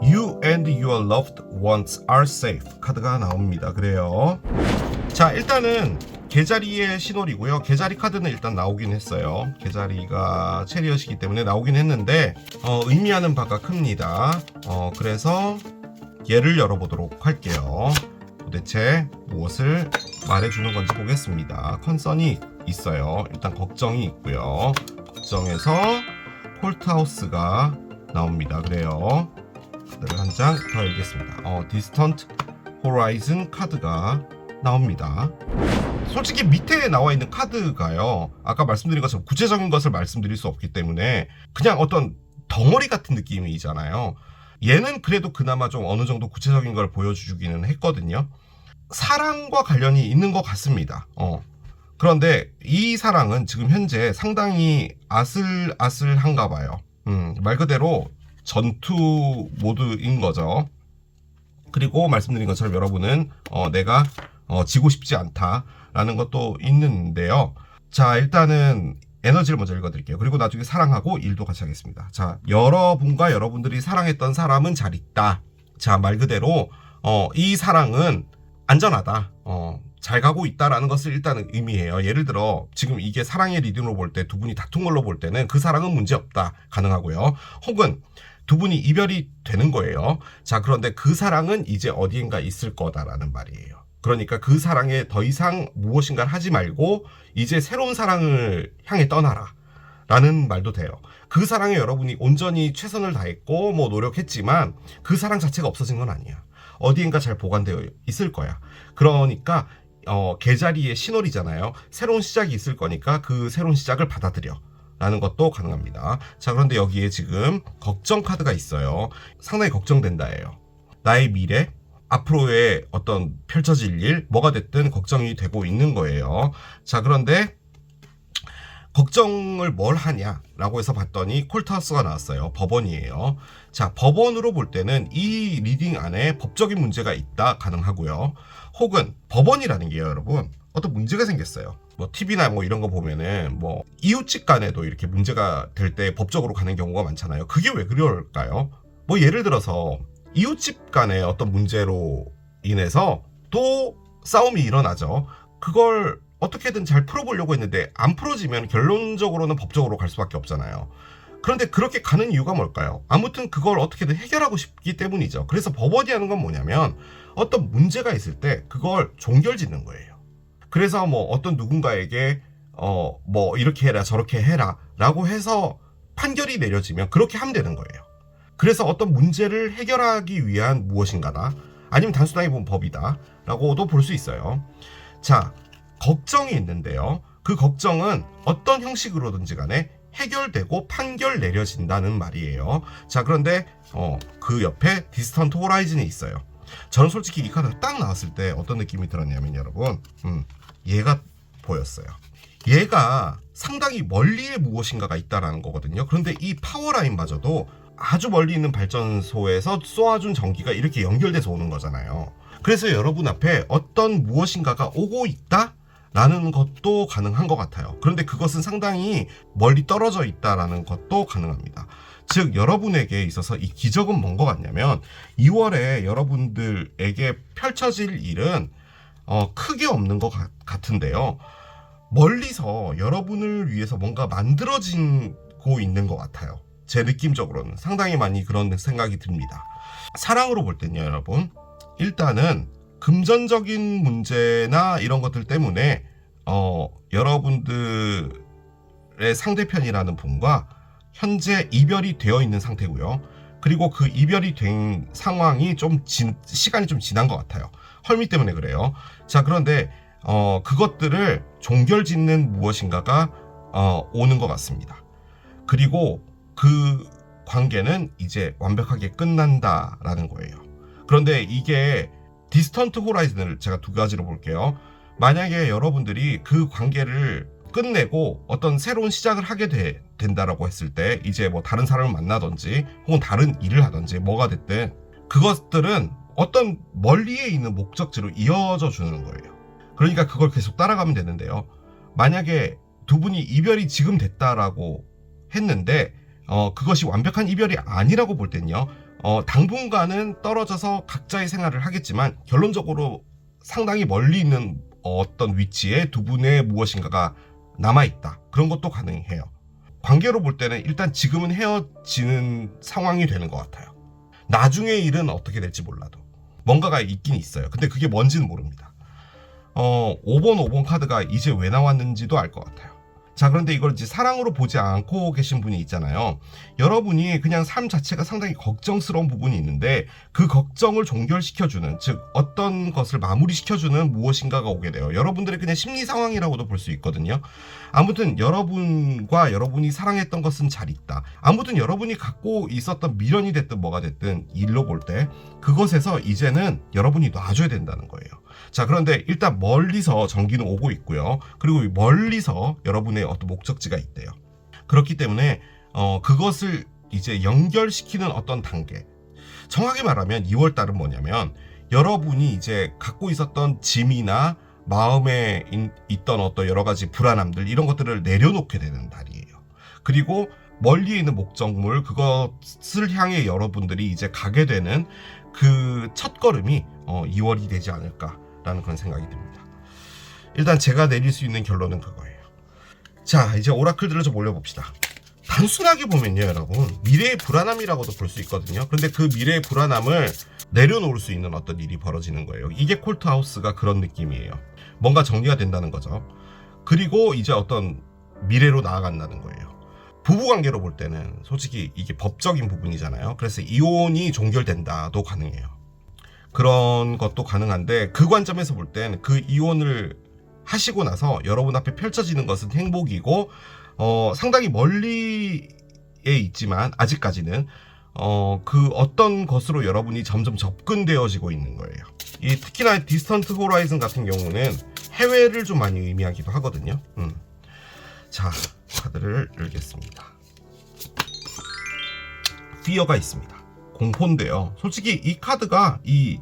You and your loved ones are safe 카드가 나옵니다. 그래요. 자, 일단은 개자리의 신월이고요. 개자리 카드는 일단 나오긴 했어요. 개자리가 체리엇이기 때문에 나오긴 했는데 의미하는 바가 큽니다. 그래서 얘를 열어보도록 할게요. 도대체 무엇을 말해주는 건지 보겠습니다. 컨선이 있어요. 일단 걱정이 있고요. 걱정에서 콜트하우스가 나옵니다. 그래요. 카드를 한 장 더 열겠습니다. 디스턴트 호라이즌 카드가 나옵니다. 솔직히 밑에 나와 있는 카드가요, 아까 말씀드린 것처럼 구체적인 것을 말씀드릴 수 없기 때문에 그냥 어떤 덩어리 같은 느낌이잖아요. 얘는 그래도 그나마 좀 어느 정도 구체적인 걸 보여주기는 했거든요. 사랑과 관련이 있는 것 같습니다. 그런데 이 사랑은 지금 현재 상당히 아슬아슬한가 봐요. 말 그대로 전투 모드인 거죠. 그리고 말씀드린 것처럼 여러분은 내가 지고 싶지 않다라는 것도 있는데요. 자, 일단은 에너지를 먼저 읽어드릴게요. 그리고 나중에 사랑하고 일도 같이 하겠습니다. 자, 여러분과 여러분들이 사랑했던 사람은 잘 있다. 자, 말 그대로 이 사랑은 안전하다. 잘 가고 있다라는 것을 일단은 의미해요. 예를 들어 지금 이게 사랑의 리딩으로 볼 때 두 분이 다툰 걸로 볼 때는 그 사랑은 문제없다 가능하고요. 혹은 두 분이 이별이 되는 거예요. 자, 그런데 그 사랑은 이제 어디인가 있을 거다라는 말이에요. 그러니까 그 사랑에 더 이상 무엇인가를 하지 말고 이제 새로운 사랑을 향해 떠나라 라는 말도 돼요. 그 사랑에 여러분이 온전히 최선을 다했고 뭐 노력했지만 그 사랑 자체가 없어진 건 아니야. 어디인가 잘 보관되어 있을 거야. 그러니까 개자리의 신월이잖아요. 새로운 시작이 있을 거니까 그 새로운 시작을 받아들여 라는 것도 가능합니다. 자, 그런데 여기에 지금 걱정 카드가 있어요. 상당히 걱정된다예요. 나의 미래, 앞으로의 어떤 펼쳐질 일, 뭐가 됐든 걱정이 되고 있는 거예요. 자, 그런데 걱정을 뭘 하냐라고 해서 봤더니 콜트하우스가 나왔어요. 법원이에요. 자, 법원으로 볼 때는 이 리딩 안에 법적인 문제가 있다 가능하고요. 혹은 법원이라는 게요, 여러분, 어떤 문제가 생겼어요. 뭐 TV나 뭐 이런 거 보면은 뭐 이웃집 간에도 이렇게 문제가 될 때 법적으로 가는 경우가 많잖아요. 그게 왜 그럴까요? 뭐 예를 들어서 이웃집 간의 어떤 문제로 인해서 또 싸움이 일어나죠. 그걸 어떻게든 잘 풀어보려고 했는데 안 풀어지면 결론적으로는 법적으로 갈 수밖에 없잖아요. 그런데 그렇게 가는 이유가 뭘까요? 아무튼 그걸 어떻게든 해결하고 싶기 때문이죠. 그래서 법원이 하는 건 뭐냐면 어떤 문제가 있을 때 그걸 종결짓는 거예요. 그래서 뭐 어떤 누군가에게 뭐 이렇게 해라 저렇게 해라 라고 해서 판결이 내려지면 그렇게 하면 되는 거예요. 그래서 어떤 문제를 해결하기 위한 무엇인가다, 아니면 단순하게 보면 법이다 라고도 볼 수 있어요. 자, 걱정이 있는데요. 그 걱정은 어떤 형식으로든지 간에 해결되고 판결 내려진다는 말이에요. 자, 그런데 그 옆에 디스턴트 호라이즌이 있어요. 저는 솔직히 이 카드가 딱 나왔을 때 어떤 느낌이 들었냐면 여러분, 얘가 보였어요. 얘가 상당히 멀리에 무엇인가가 있다라는 거거든요. 그런데 이 파워라인마저도 아주 멀리 있는 발전소에서 쏘아준 전기가 이렇게 연결돼서 오는 거잖아요. 그래서 여러분 앞에 어떤 무엇인가가 오고 있다? 라는 것도 가능한 것 같아요. 그런데 그것은 상당히 멀리 떨어져 있다라는 것도 가능합니다. 즉, 여러분에게 있어서 이 기적은 뭔 것 같냐면 2월에 여러분들에게 펼쳐질 일은 크게 없는 것 같은데요. 멀리서 여러분을 위해서 뭔가 만들어지고 있는 것 같아요. 제 느낌적으로는 상당히 많이 그런 생각이 듭니다. 사랑으로 볼 때는요, 여러분, 일단은 금전적인 문제나 이런 것들 때문에 여러분들의 상대편이라는 분과 현재 이별이 되어 있는 상태고요. 그리고 그 이별이 된 상황이 좀 시간이 좀 지난 것 같아요. 헐미 때문에 그래요. 자, 그런데 그것들을 종결짓는 무엇인가가 오는 것 같습니다. 그리고 그 관계는 이제 완벽하게 끝난다라는 거예요. 그런데 이게 디스턴트 호라이즌을 제가 두 가지로 볼게요. 만약에 여러분들이 그 관계를 끝내고 어떤 새로운 시작을 하게 된다라고 했을 때 이제 뭐 다른 사람을 만나든지 혹은 다른 일을 하든지 뭐가 됐든 그것들은 어떤 멀리에 있는 목적지로 이어져 주는 거예요. 그러니까 그걸 계속 따라가면 되는데요. 만약에 두 분이 이별이 지금 됐다라고 했는데 그것이 완벽한 이별이 아니라고 볼 때는요. 당분간은 떨어져서 각자의 생활을 하겠지만 결론적으로 상당히 멀리 있는 어떤 위치에 두 분의 무엇인가가 남아있다. 그런 것도 가능해요. 관계로 볼 때는 일단 지금은 헤어지는 상황이 되는 것 같아요. 나중에 일은 어떻게 될지 몰라도 뭔가가 있긴 있어요. 근데 그게 뭔지는 모릅니다. 5번 5번 카드가 이제 왜 나왔는지도 알 것 같아요. 자, 그런데 이걸 이제 사랑으로 보지 않고 계신 분이 있잖아요. 여러분이 그냥 삶 자체가 상당히 걱정스러운 부분이 있는데 그 걱정을 종결시켜주는, 즉 어떤 것을 마무리시켜주는 무엇인가가 오게 돼요. 여러분들의 그냥 심리 상황이라고도 볼 수 있거든요. 아무튼 여러분과 여러분이 사랑했던 것은 잘 있다. 아무튼 여러분이 갖고 있었던 미련이 됐든 뭐가 됐든 일로 볼 때 그것에서 이제는 여러분이 놔줘야 된다는 거예요. 자, 그런데 일단 멀리서 전기는 오고 있고요. 그리고 멀리서 여러분의 어떤 목적지가 있대요. 그렇기 때문에 그것을 이제 연결시키는 어떤 단계. 정확히 말하면 2월달은 뭐냐면 여러분이 이제 갖고 있었던 짐이나 마음에 있던 어떤 여러 가지 불안함들 이런 것들을 내려놓게 되는 달이에요. 그리고 멀리에 있는 목적물 그것을 향해 여러분들이 이제 가게 되는 그 첫걸음이 2월이 되지 않을까라는 그런 생각이 듭니다. 일단 제가 내릴 수 있는 결론은 그거예요. 자, 이제 오라클들을 좀 올려봅시다. 단순하게 보면요, 여러분, 미래의 불안함이라고도 볼 수 있거든요. 그런데 그 미래의 불안함을 내려놓을 수 있는 어떤 일이 벌어지는 거예요. 이게 콜트하우스가 그런 느낌이에요. 뭔가 정리가 된다는 거죠. 그리고 이제 어떤 미래로 나아간다는 거예요. 부부관계로 볼 때는 솔직히 이게 법적인 부분이잖아요. 그래서 이혼이 종결된다도 가능해요. 그런 것도 가능한데 그 관점에서 볼 땐 그 이혼을 하시고 나서 여러분 앞에 펼쳐지는 것은 행복이고 상당히 멀리에 있지만 아직까지는 그 어떤 것으로 여러분이 점점 접근되어지고 있는 거예요. 이 특히나 디스턴트 호라이즌 같은 경우는 해외를 좀 많이 의미하기도 하거든요. 자, 카드를 열겠습니다. 피어가 있습니다. 공포인데요. 솔직히 이 카드가 이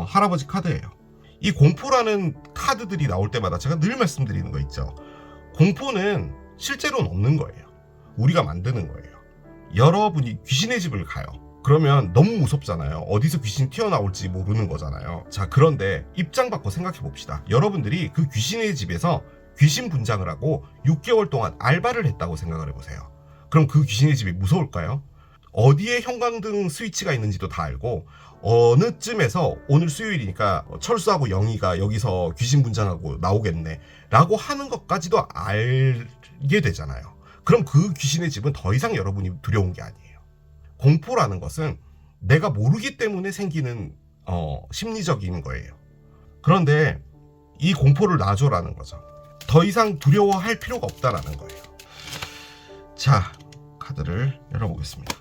할아버지 카드예요. 이 공포라는 카드들이 나올 때마다 제가 늘 말씀드리는 거 있죠. 공포는 실제로는 없는 거예요. 우리가 만드는 거예요. 여러분이 귀신의 집을 가요. 그러면 너무 무섭잖아요. 어디서 귀신이 튀어나올지 모르는 거잖아요. 자, 그런데 입장 바꿔 생각해 봅시다. 여러분들이 그 귀신의 집에서 귀신 분장을 하고 6개월 동안 알바를 했다고 생각을 해보세요. 그럼 그 귀신의 집이 무서울까요? 어디에 형광등 스위치가 있는지도 다 알고 어느 쯤에서 오늘 수요일이니까 철수하고 영희가 여기서 귀신 분장하고 나오겠네 라고 하는 것까지도 알게 되잖아요. 그럼 그 귀신의 집은 더 이상 여러분이 두려운 게 아니에요. 공포라는 것은 내가 모르기 때문에 생기는 심리적인 거예요. 그런데 이 공포를 놔줘라는 거죠. 더 이상 두려워할 필요가 없다라는 거예요. 자, 카드를 열어보겠습니다.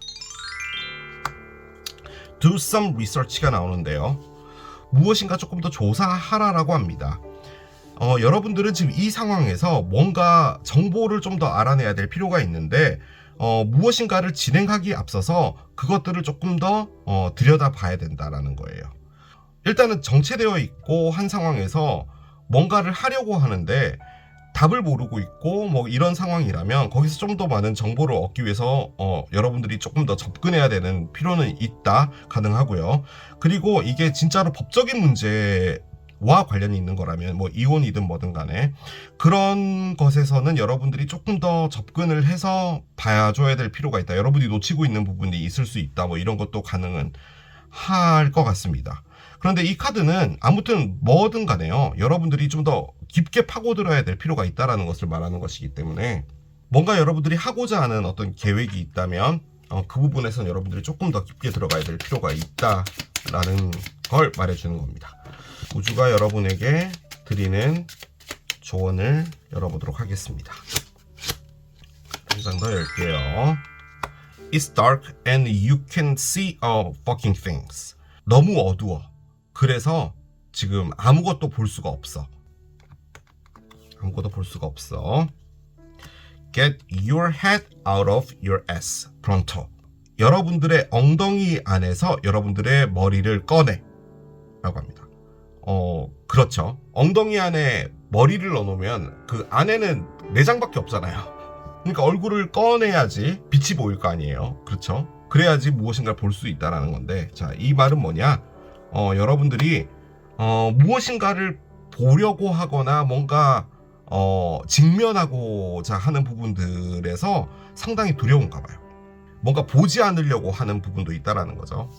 Do some research가 나오는데요. 무엇인가 조금 더 조사하라라고 합니다. 여러분들은 지금 이 상황에서 뭔가 정보를 좀 더 알아내야 될 필요가 있는데 무엇인가를 진행하기에 앞서서 그것들을 조금 더 들여다봐야 된다라는 거예요. 일단은 정체되어 있고 한 상황에서 뭔가를 하려고 하는데 답을 모르고 있고 뭐 이런 상황이라면 거기서 좀 더 많은 정보를 얻기 위해서 여러분들이 조금 더 접근해야 되는 필요는 있다 가능하고요. 그리고 이게 진짜로 법적인 문제와 관련이 있는 거라면 뭐 이혼이든 뭐든 간에 그런 것에서는 여러분들이 조금 더 접근을 해서 봐줘야 될 필요가 있다. 여러분이 놓치고 있는 부분이 있을 수 있다. 뭐 이런 것도 가능은 할 것 같습니다. 그런데 이 카드는 아무튼 뭐든 간에요. 여러분들이 좀 더 깊게 파고들어야 될 필요가 있다는 것을 말하는 것이기 때문에 뭔가 여러분들이 하고자 하는 어떤 계획이 있다면 그 부분에서는 여러분들이 조금 더 깊게 들어가야 될 필요가 있다라는 걸 말해주는 겁니다. 우주가 여러분에게 드리는 조언을 열어보도록 하겠습니다. 한 장 더 열게요. It's dark and you can see fucking things. 너무 어두워. 그래서 지금 아무것도 볼 수가 없어. 아무것도 볼 수가 없어. Get your head out of your ass. pronto. 여러분들의 엉덩이 안에서 여러분들의 머리를 꺼내. 라고 합니다. 그렇죠. 엉덩이 안에 머리를 넣어놓으면 그 안에는 내장밖에 없잖아요. 그러니까 얼굴을 꺼내야지 빛이 보일 거 아니에요. 그렇죠. 그래야지 무엇인가를 볼 수 있다라는 건데, 자, 이 말은 뭐냐? 여러분들이 무엇인가를 보려고 하거나 뭔가 직면하고자 하는 부분들에서 상당히 두려운가 봐요. 뭔가 보지 않으려고 하는 부분도 있다라는 거죠.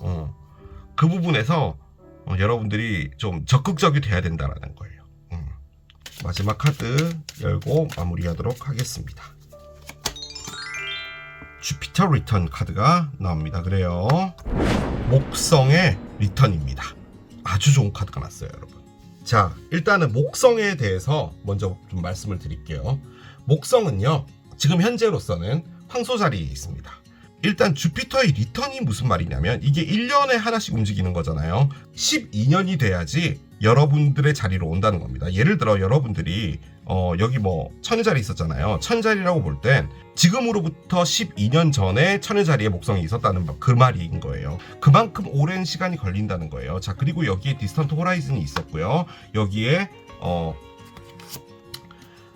그 부분에서 여러분들이 좀 적극적이 돼야 된다라는 거예요. 마지막 카드 열고 마무리하도록 하겠습니다. 주피터 리턴 카드가 나옵니다. 그래요. 목성의 리턴입니다. 아주 좋은 카드가 났어요, 여러분. 자, 일단은 목성에 대해서 먼저 좀 말씀을 드릴게요. 목성은요, 지금 현재로서는 황소 자리에 있습니다. 일단 주피터의 리턴이 무슨 말이냐면 이게 1년에 하나씩 움직이는 거잖아요. 12년이 돼야지 여러분들의 자리로 온다는 겁니다. 예를 들어 여러분들이 여기 뭐 천의 자리 있었잖아요. 천 자리라고 볼 땐 지금으로부터 12년 전에 천의 자리에 목성이 있었다는 그 말인 거예요. 그만큼 오랜 시간이 걸린다는 거예요. 자, 그리고 여기에 디스턴트 호라이즌이 있었고요. 여기에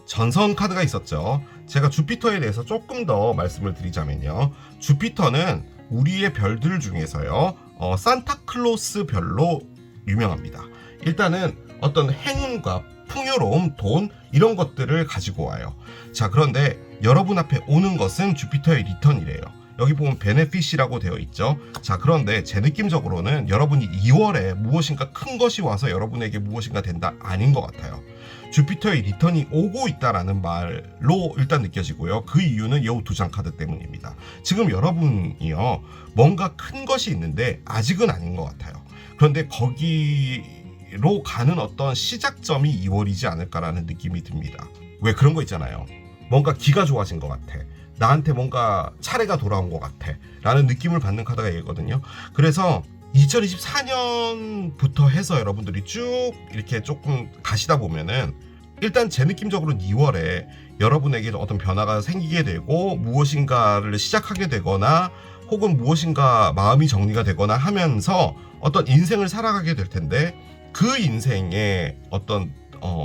전선 카드가 있었죠. 제가 주피터에 대해서 조금 더 말씀을 드리자면요. 주피터는 우리의 별들 중에서요, 산타클로스 별로 유명합니다. 일단은 어떤 행운과 풍요로움, 돈 이런 것들을 가지고 와요. 자, 그런데 여러분 앞에 오는 것은 주피터의 리턴이래요. 여기 보면 베네핏이라고 되어 있죠. 자, 그런데 제 느낌적으로는 여러분이 2월에 무엇인가 큰 것이 와서 여러분에게 무엇인가 된다 아닌 것 같아요. 주피터의 리턴이 오고 있다라는 말로 일단 느껴지고요. 그 이유는 이 두 장 카드 때문입니다. 지금 여러분이요, 뭔가 큰 것이 있는데 아직은 아닌 것 같아요. 그런데 거기로 가는 어떤 시작점이 2월이지 않을까라는 느낌이 듭니다. 왜 그런 거 있잖아요. 뭔가 기가 좋아진 것 같아. 나한테 뭔가 차례가 돌아온 것 같아. 라는 느낌을 받는 카드가 얘거든요. 그래서 2024년부터 해서 여러분들이 쭉 이렇게 조금 가시다 보면은 일단 제 느낌적으로는 2월에 여러분에게 어떤 변화가 생기게 되고 무엇인가를 시작하게 되거나 혹은 무엇인가 마음이 정리가 되거나 하면서 어떤 인생을 살아가게 될 텐데 그 인생의 어떤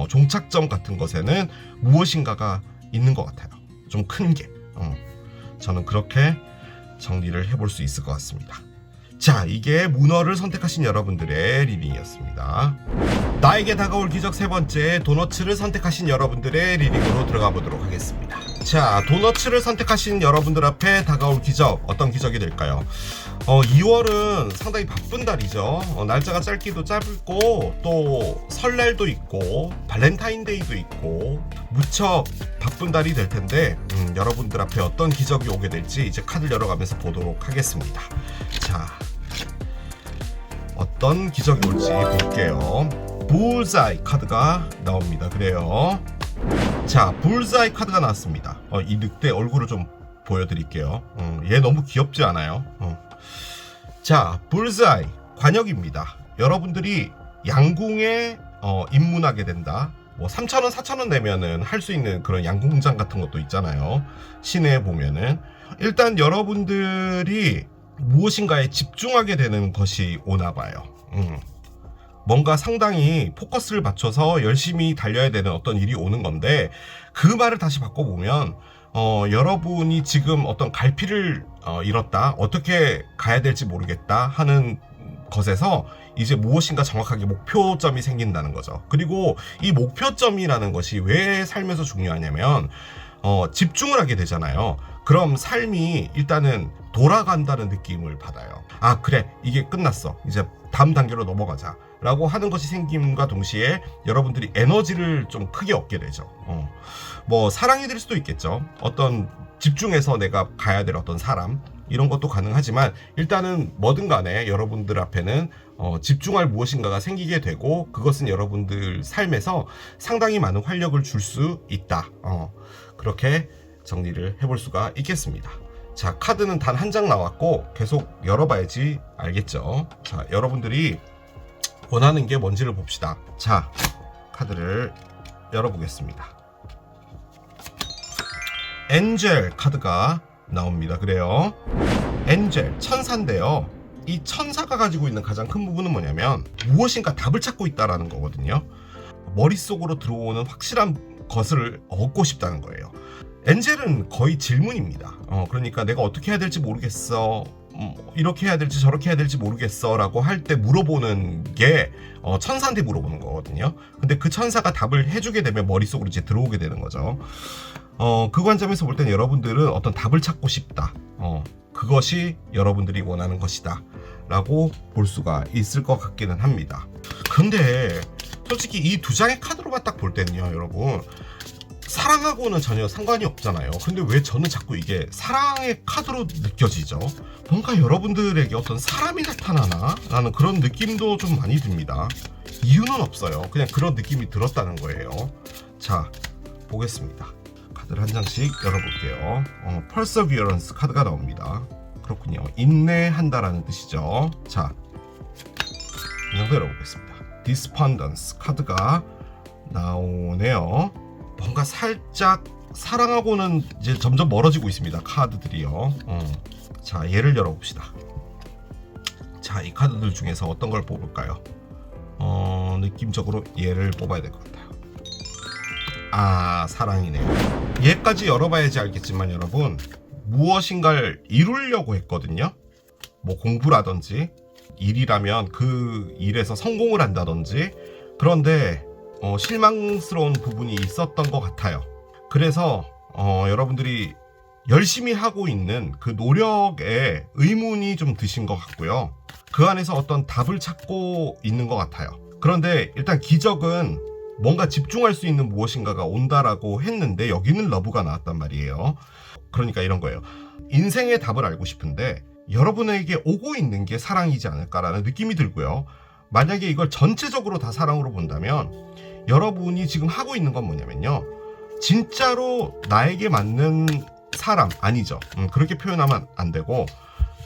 종착점 같은 것에는 무엇인가가 있는 것 같아요. 좀 큰 게. 저는 그렇게 정리를 해볼 수 있을 것 같습니다. 자, 이게 문어를 선택하신 여러분들의 리딩이었습니다. 나에게 다가올 기적 세 번째, 도너츠를 선택하신 여러분들의 리딩으로 들어가 보도록 하겠습니다. 자, 도너츠를 선택하신 여러분들 앞에 다가올 기적, 어떤 기적이 될까요? 2월은 상당히 바쁜 달이죠. 날짜가 짧기도 짧고 또 설날도 있고 발렌타인데이도 있고 무척 바쁜 달이 될 텐데 여러분들 앞에 어떤 기적이 오게 될지 이제 카드를 열어가면서 보도록 하겠습니다. 자, 어떤 기적이 올지 볼게요. 불사이 카드가 나옵니다. 그래요. 자, 불사이 카드가 나왔습니다. 이 늑대 얼굴을 좀 보여드릴게요. 얘 너무 귀엽지 않아요? 자, 불사이 관역입니다. 여러분들이 양궁에 입문하게 된다. 뭐 3,000원, 4,000원 내면은 할 수 있는 그런 양궁장 같은 것도 있잖아요. 시내에 보면은 일단 여러분들이 무엇인가에 집중하게 되는 것이 오나 봐요. 뭔가 상당히 포커스를 맞춰서 열심히 달려야 되는 어떤 일이 오는 건데 그 말을 다시 바꿔보면 여러분이 지금 어떤 갈피를 잃었다, 어떻게 가야 될지 모르겠다 하는 것에서 이제 무엇인가 정확하게 목표점이 생긴다는 거죠. 그리고 이 목표점이라는 것이 왜 삶에서 중요하냐면 집중을 하게 되잖아요. 그럼 삶이 일단은 돌아간다는 느낌을 받아요. 아, 그래, 이게 끝났어, 이제 다음 단계로 넘어가자 라고 하는 것이 생김과 동시에 여러분들이 에너지를 좀 크게 얻게 되죠. 뭐 사랑이 될 수도 있겠죠. 어떤 집중해서 내가 가야 될 어떤 사람, 이런 것도 가능하지만 일단은 뭐든 간에 여러분들 앞에는 집중할 무엇인가가 생기게 되고 그것은 여러분들 삶에서 상당히 많은 활력을 줄 수 있다. 그렇게 정리를 해볼 수가 있겠습니다. 자, 카드는 단 한 장 나왔고 계속 열어봐야지 알겠죠. 자, 여러분들이 원하는 게 뭔지를 봅시다. 자, 카드를 열어보겠습니다. 엔젤 카드가 나옵니다. 그래요. 엔젤, 천사인데요. 이 천사가 가지고 있는 가장 큰 부분은 뭐냐면 무엇인가 답을 찾고 있다라는 거거든요. 머릿속으로 들어오는 확실한 것을 얻고 싶다는 거예요. 엔젤은 거의 질문입니다. 그러니까 내가 어떻게 해야 될지 모르겠어, 이렇게 해야 될지 저렇게 해야 될지 모르겠어 라고 할 때 물어보는 게 천사한테 물어보는 거거든요. 근데 그 천사가 답을 해주게 되면 머릿속으로 이제 들어오게 되는 거죠. 그 관점에서 볼 때는 여러분들은 어떤 답을 찾고 싶다, 그것이 여러분들이 원하는 것이다 라고 볼 수가 있을 것 같기는 합니다. 근데 솔직히 이 두 장의 카드로만 딱 볼 때는요, 여러분, 사랑하고는 전혀 상관이 없잖아요. 근데 왜 저는 자꾸 이게 사랑의 카드로 느껴지죠? 뭔가 여러분들에게 어떤 사람이 나타나나? 라는 그런 느낌도 좀 많이 듭니다. 이유는 없어요. 그냥 그런 느낌이 들었다는 거예요. 자, 보겠습니다. 카드를 한 장씩 열어볼게요. Perseverance 카드가 나옵니다. 그렇군요. 인내한다라는 뜻이죠. 자, 이 정도 열어보겠습니다. Despondence 카드가 나오네요. 뭔가 살짝 사랑하고는 이제 점점 멀어지고 있습니다. 카드들이요. 자, 얘를 열어봅시다. 자, 이 카드들 중에서 어떤 걸 뽑을까요? 느낌적으로 얘를 뽑아야 될 것 같아요. 아, 사랑이네요. 얘까지 열어봐야지 알겠지만 여러분, 무엇인가를 이루려고 했거든요. 뭐 공부라든지 일이라면 그 일에서 성공을 한다든지. 그런데 실망스러운 부분이 있었던 것 같아요. 그래서 여러분들이 열심히 하고 있는 그 노력에 의문이 좀 드신 것 같고요. 그 안에서 어떤 답을 찾고 있는 것 같아요. 그런데 일단 기적은 뭔가 집중할 수 있는 무엇인가가 온다라고 했는데 여기는 러브가 나왔단 말이에요. 그러니까 이런 거예요. 인생의 답을 알고 싶은데 여러분에게 오고 있는 게 사랑이지 않을까라는 느낌이 들고요. 만약에 이걸 전체적으로 다 사랑으로 본다면 여러분이 지금 하고 있는 건 뭐냐면요, 진짜로 나에게 맞는 사람 아니죠. 그렇게 표현하면 안 되고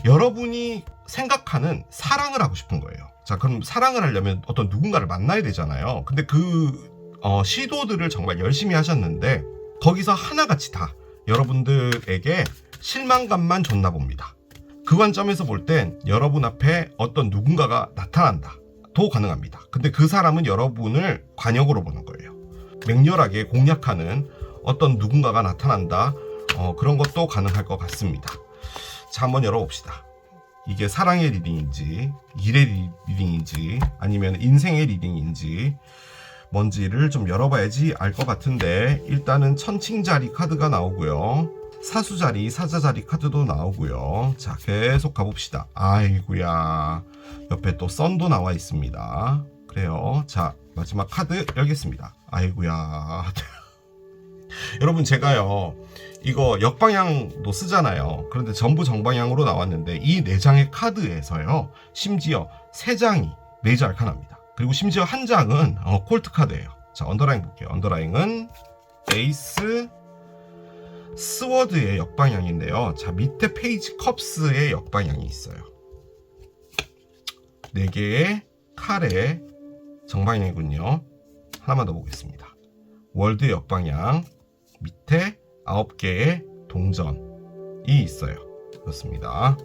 여러분이 생각하는 사랑을 하고 싶은 거예요. 자, 그럼 사랑을 하려면 어떤 누군가를 만나야 되잖아요. 근데 그 시도들을 정말 열심히 하셨는데 거기서 하나같이 다 여러분들에게 실망감만 줬나 봅니다. 그 관점에서 볼 땐 여러분 앞에 어떤 누군가가 나타난다 도 가능합니다. 근데 그 사람은 여러분을 관역으로 보는 거예요. 맹렬하게 공략하는 어떤 누군가가 나타난다, 그런 것도 가능할 것 같습니다. 자, 한번 열어봅시다. 이게 사랑의 리딩인지 일의 리딩인지 아니면 인생의 리딩인지 뭔지를 좀 열어봐야지 알 것 같은데, 일단은 천칭자리 카드가 나오고요, 사수자리, 사자자리 카드도 나오고요. 자, 계속 가봅시다. 아이고야, 옆에 또 썬도 나와 있습니다. 그래요. 자, 마지막 카드 열겠습니다. 아이고야. 여러분, 제가요 이거 역방향도 쓰잖아요. 그런데 전부 정방향으로 나왔는데 이 4장의 카드에서요 심지어 3장이 메이저 알카나입니다. 그리고 심지어 한 장은 콜트 카드예요. 자, 언더라인 볼게요. 언더라인은 에이스 스워드의 역방향인데요. 자, 밑에 페이지 컵스의 역방향이 있어요. 4개의 칼의 정방향이군요. 하나만 더 보겠습니다. 월드의 역방향, 밑에 9개의 동전이 있어요. 그렇습니다.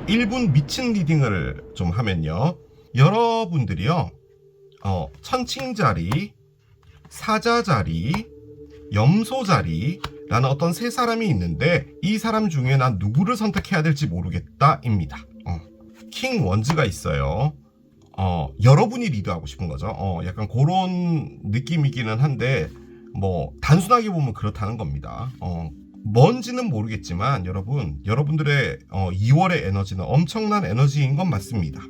1분 미친 리딩을 좀 하면요, 여러분들이요 천칭자리, 사자자리, 염소자리 라는 어떤 3사람이 있는데 이 사람 중에 난 누구를 선택해야 될지 모르겠다 입니다. 킹 원즈가 있어요. 여러분이 리드하고 싶은 거죠. 약간 그런 느낌이기는 한데 뭐 단순하게 보면 그렇다는 겁니다. 뭔지는 모르겠지만 여러분들의 2월의 에너지는 엄청난 에너지인 건 맞습니다.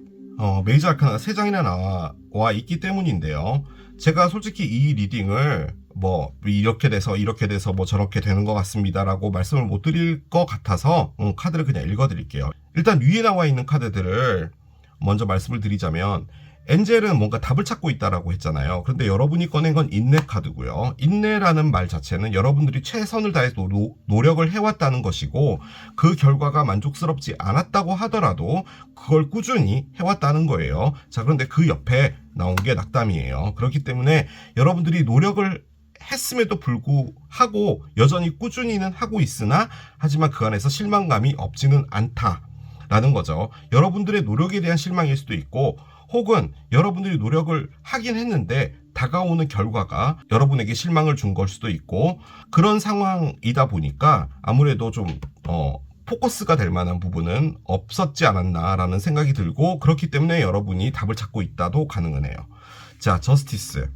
메이저 아카나가 3장이나 나와 있기 때문인데요. 제가 솔직히 이 리딩을 뭐 이렇게 돼서 뭐 저렇게 되는 것 같습니다 라고 말씀을 못 드릴 것 같아서 카드를 그냥 읽어 드릴게요. 일단 위에 나와 있는 카드들을 먼저 말씀을 드리자면, 엔젤은 뭔가 답을 찾고 있다라고 했잖아요. 그런데 여러분이 꺼낸 건 인내 카드고요. 인내라는 말 자체는 여러분들이 최선을 다해서 노력을 해왔다는 것이고, 그 결과가 만족스럽지 않았다고 하더라도 그걸 꾸준히 해왔다는 거예요. 자, 그런데 그 옆에 나온 게 낙담이에요. 그렇기 때문에 여러분들이 노력을 했음에도 불구하고 여전히 꾸준히는 하고 있으나 하지만 그 안에서 실망감이 없지는 않다라는 거죠. 여러분들의 노력에 대한 실망일 수도 있고, 혹은 여러분들이 노력을 하긴 했는데 다가오는 결과가 여러분에게 실망을 준 걸 수도 있고, 그런 상황이다 보니까 아무래도 좀 포커스가 될 만한 부분은 없었지 않았나 라는 생각이 들고, 그렇기 때문에 여러분이 답을 찾고 있다도 가능하네요. 자, 저스티스,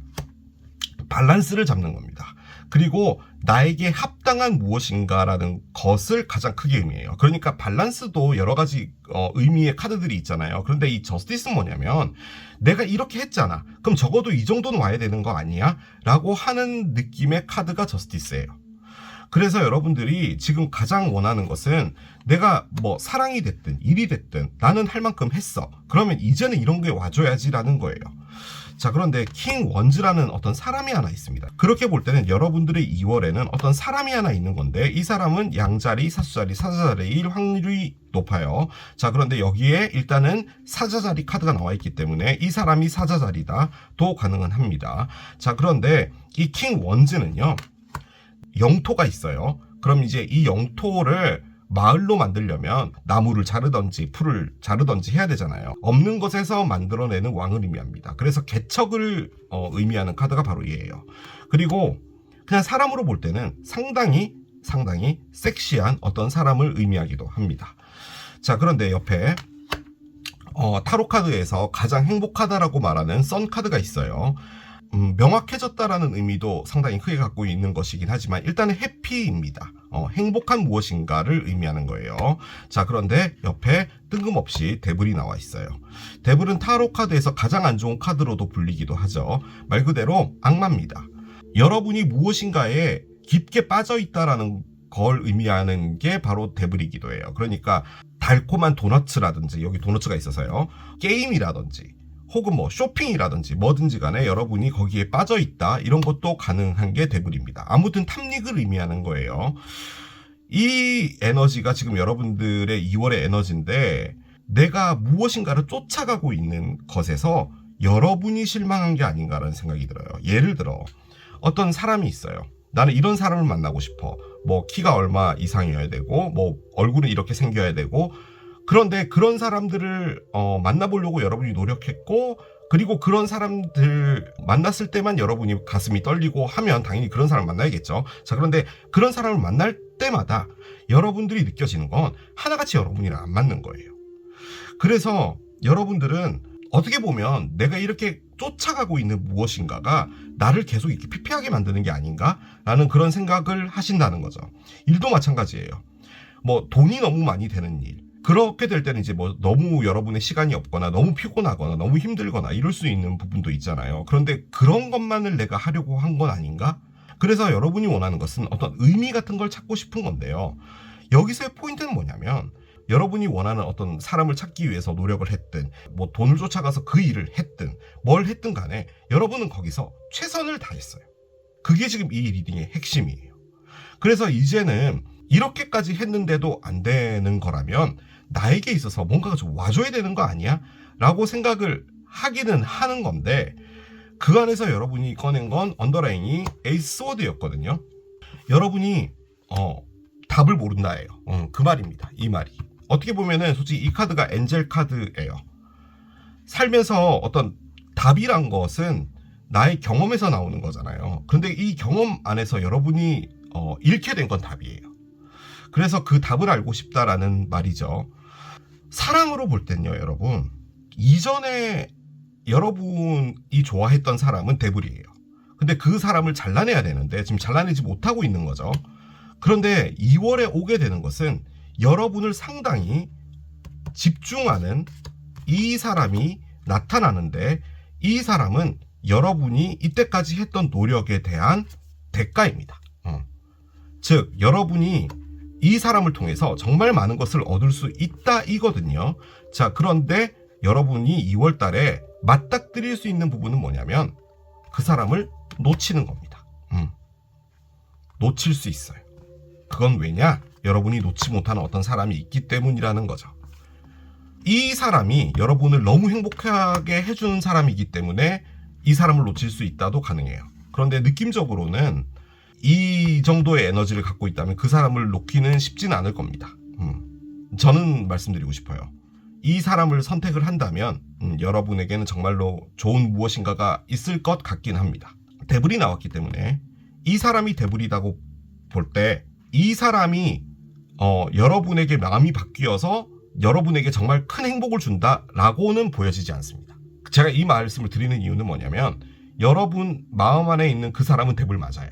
밸런스를 잡는 겁니다. 그리고 나에게 합당한 무엇인가라는 것을 가장 크게 의미해요. 그러니까 밸런스도 여러 가지 의미의 카드들이 있잖아요. 그런데 이 저스티스는 뭐냐면 내가 이렇게 했잖아. 그럼 적어도 이 정도는 와야 되는 거 아니야? 라고 하는 느낌의 카드가 저스티스예요. 그래서 여러분들이 지금 가장 원하는 것은 내가 뭐 사랑이 됐든 일이 됐든 나는 할 만큼 했어. 그러면 이제는 이런 게 와줘야지라는 거예요. 자, 그런데 킹 원즈라는 어떤 사람이 하나 있습니다. 그렇게 볼 때는 여러분들의 2월에는 어떤 사람이 하나 있는 건데 이 사람은 양자리, 사수자리, 사자자리일 확률이 높아요. 자, 그런데 여기에 일단은 사자자리 카드가 나와 있기 때문에 이 사람이 사자자리다 도 가능은 합니다. 자, 그런데 이 킹 원즈는요, 영토가 있어요. 그럼 이제 이 영토를 마을로 만들려면 나무를 자르든지 풀을 자르든지 해야 되잖아요. 없는 것에서 만들어내는 왕을 의미합니다. 그래서 개척을 의미하는 카드가 바로 얘예요. 그리고 그냥 사람으로 볼 때는 상당히 섹시한 어떤 사람을 의미하기도 합니다. 자, 그런데 옆에 타로 카드에서 가장 행복하다라고 말하는 선 카드가 있어요. 명확해졌다라는 의미도 상당히 크게 갖고 있는 것이긴 하지만 일단은 해피입니다. 행복한 무엇인가를 의미하는 거예요. 자, 그런데 옆에 뜬금없이 데블이 나와 있어요. 데블은 타로 카드에서 가장 안 좋은 카드로도 불리기도 하죠. 말 그대로 악마입니다. 여러분이 무엇인가에 깊게 빠져 있다라는 걸 의미하는 게 바로 데블이기도 해요. 그러니까 달콤한 도너츠라든지, 여기 도너츠가 있어서요, 게임이라든지 혹은 뭐 쇼핑이라든지 뭐든지 간에 여러분이 거기에 빠져 있다, 이런 것도 가능한 게 데블입니다. 아무튼 탐닉을 의미하는 거예요. 이 에너지가 지금 여러분들의 2월의 에너지인데 내가 무엇인가를 쫓아가고 있는 것에서 여러분이 실망한 게 아닌가라는 생각이 들어요. 예를 들어 어떤 사람이 있어요. 나는 이런 사람을 만나고 싶어. 뭐 키가 얼마 이상이어야 되고 뭐 얼굴은 이렇게 생겨야 되고, 그런데 그런 사람들을 만나보려고 여러분이 노력했고, 그리고 그런 사람들 만났을 때만 여러분이 가슴이 떨리고 하면 당연히 그런 사람을 만나야겠죠. 자, 그런데 그런 사람을 만날 때마다 여러분들이 느껴지는 건 하나같이 여러분이랑 안 맞는 거예요. 그래서 여러분들은 어떻게 보면 내가 이렇게 쫓아가고 있는 무엇인가가 나를 계속 이렇게 피폐하게 만드는 게 아닌가라는 그런 생각을 하신다는 거죠. 일도 마찬가지예요. 뭐 돈이 너무 많이 되는 일, 그렇게 될 때는 이제 뭐 너무 여러분의 시간이 없거나 너무 피곤하거나 너무 힘들거나 이럴 수 있는 부분도 있잖아요. 그런데 그런 것만을 내가 하려고 한 건 아닌가? 그래서 여러분이 원하는 것은 어떤 의미 같은 걸 찾고 싶은 건데요. 여기서의 포인트는 뭐냐면 여러분이 원하는 어떤 사람을 찾기 위해서 노력을 했든 뭐 돈을 쫓아가서 그 일을 했든 뭘 했든 간에 여러분은 거기서 최선을 다했어요. 그게 지금 이 리딩의 핵심이에요. 그래서 이제는 이렇게까지 했는데도 안 되는 거라면 나에게 있어서 뭔가가 좀 와줘야 되는 거 아니야? 라고 생각을 하기는 하는 건데, 그 안에서 여러분이 꺼낸 건 언더라인이 에이스 스워드였거든요. 여러분이 답을 모른다예요. 그 말입니다. 이 말이. 어떻게 보면은 솔직히 이 카드가 엔젤 카드예요. 살면서 어떤 답이란 것은 나의 경험에서 나오는 거잖아요. 그런데 이 경험 안에서 여러분이 잃게 된 건 답이에요. 그래서 그 답을 알고 싶다라는 말이죠. 사랑으로 볼 땐요, 여러분, 이전에 여러분이 좋아했던 사람은 데블이에요. 근데 그 사람을 잘라내야 되는데 지금 잘라내지 못하고 있는 거죠. 그런데 2월에 오게 되는 것은 여러분을 상당히 집중하는 이 사람이 나타나는데, 이 사람은 여러분이 이때까지 했던 노력에 대한 대가입니다. 즉 여러분이 이 사람을 통해서 정말 많은 것을 얻을 수 있다 이거든요. 자, 그런데 여러분이 2월 달에 맞닥뜨릴 수 있는 부분은 뭐냐면 그 사람을 놓치는 겁니다. 놓칠 수 있어요. 그건 왜냐? 여러분이 놓지 못하는 어떤 사람이 있기 때문이라는 거죠. 이 사람이 여러분을 너무 행복하게 해주는 사람이기 때문에 이 사람을 놓칠 수 있다도 가능해요. 그런데 느낌적으로는 이 정도의 에너지를 갖고 있다면 그 사람을 놓기는 쉽지는 않을 겁니다. 저는 말씀드리고 싶어요. 이 사람을 선택을 한다면 여러분에게는 정말로 좋은 무엇인가가 있을 것 같긴 합니다. 데블이 나왔기 때문에 이 사람이 데블이라고 볼 때 이 사람이 여러분에게 마음이 바뀌어서 여러분에게 정말 큰 행복을 준다라고는 보여지지 않습니다. 제가 이 말씀을 드리는 이유는 뭐냐면 여러분 마음 안에 있는 그 사람은 데블 맞아요.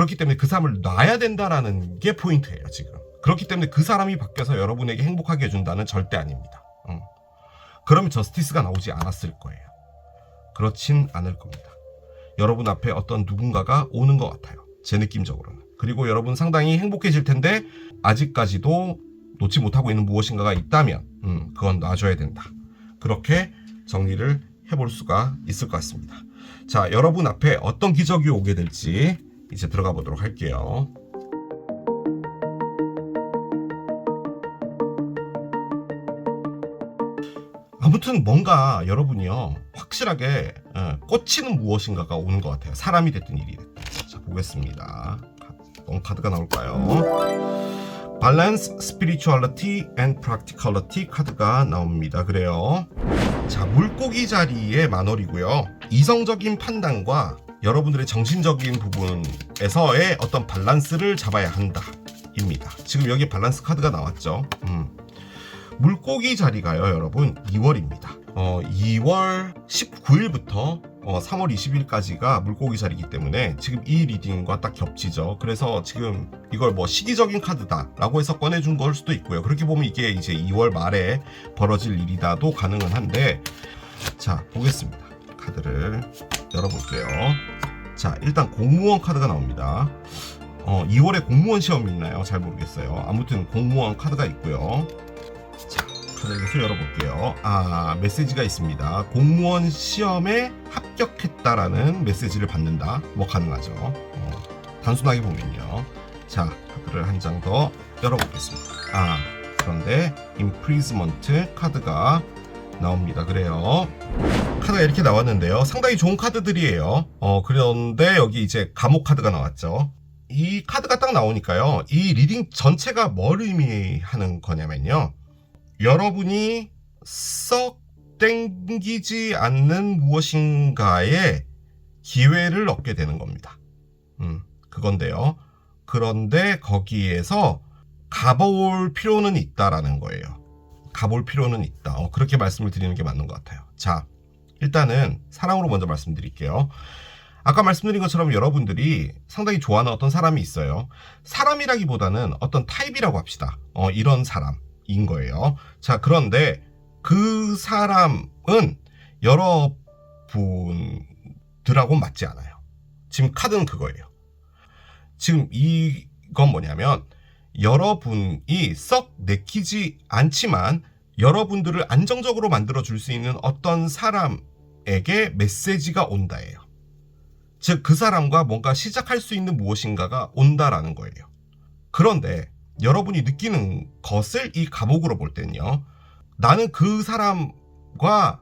그렇기 때문에 그 사람을 놔야 된다라는 게 포인트예요, 지금. 그렇기 때문에 그 사람이 바뀌어서 여러분에게 행복하게 해준다는 절대 아닙니다. 그러면 저스티스가 나오지 않았을 거예요. 그렇진 않을 겁니다. 여러분 앞에 어떤 누군가가 오는 것 같아요. 제 느낌적으로는. 그리고 여러분 상당히 행복해질 텐데 아직까지도 놓지 못하고 있는 무엇인가가 있다면 그건 놔줘야 된다. 그렇게 정리를 해볼 수가 있을 것 같습니다. 자, 여러분 앞에 어떤 기적이 오게 될지 이제 들어가 보도록 할게요. 아무튼 뭔가 여러분이요 확실하게 꽂히는 무엇인가가 오는 것 같아요. 사람이 됐든 일이 됐든. 자, 보겠습니다. 어떤 카드가 나올까요? Balance, Spirituality and Practicality 카드가 나옵니다. 그래요. 자, 물고기 자리의 만월이고요. 이성적인 판단과 여러분들의 정신적인 부분에서의 어떤 밸런스를 잡아야 한다 입니다. 지금 여기 밸런스 카드가 나왔죠. 물고기 자리가요, 여러분 2월입니다. 2월 19일부터 3월 20일까지가 물고기 자리이기 때문에 지금 이 리딩과 딱 겹치죠. 그래서 지금 이걸 뭐 시기적인 카드다라고 해서 꺼내준 걸 수도 있고요. 그렇게 보면 이게 이제 2월 말에 벌어질 일이다도 가능은 한데, 자, 보겠습니다. 카드를 열어볼게요. 자, 일단 공무원 카드가 나옵니다. 2월에 공무원 시험이 있나요? 잘 모르겠어요. 아무튼 공무원 카드가 있고요. 자, 카드를 계속 열어볼게요. 메시지가 있습니다. 공무원 시험에 합격했다라는 메시지를 받는다. 뭐 가능하죠. 단순하게 보면요. 자, 카드를 한 장 더 열어보겠습니다. 그런데 imprisonment 카드가 나옵니다. 그래요. 카드가 이렇게 나왔는데요. 상당히 좋은 카드들이에요. 그런데 여기 이제 감옥 카드가 나왔죠. 이 카드가 딱 나오니까요. 이 리딩 전체가 뭘 의미하는 거냐면요. 여러분이 썩 땡기지 않는 무엇인가의 기회를 얻게 되는 겁니다. 그건데요. 그런데 거기에서 가볼 필요는 있다라는 거예요. 가볼 필요는 있다. 그렇게 말씀을 드리는 게 맞는 것 같아요. 자, 일단은 사랑으로 먼저 말씀드릴게요. 아까 말씀드린 것처럼 여러분들이 상당히 좋아하는 어떤 사람이 있어요. 사람이라기보다는 어떤 타입이라고 합시다. 이런 사람인 거예요. 자, 그런데 그 사람은 여러분들하고 맞지 않아요. 지금 카드는 그거예요. 지금 이건 뭐냐면 여러분이 썩 내키지 않지만 여러분들을 안정적으로 만들어줄 수 있는 어떤 사람에게 메시지가 온다예요. 즉, 그 사람과 뭔가 시작할 수 있는 무엇인가가 온다라는 거예요. 그런데 여러분이 느끼는 것을 이 감옥으로 볼 때는요. 나는 그 사람과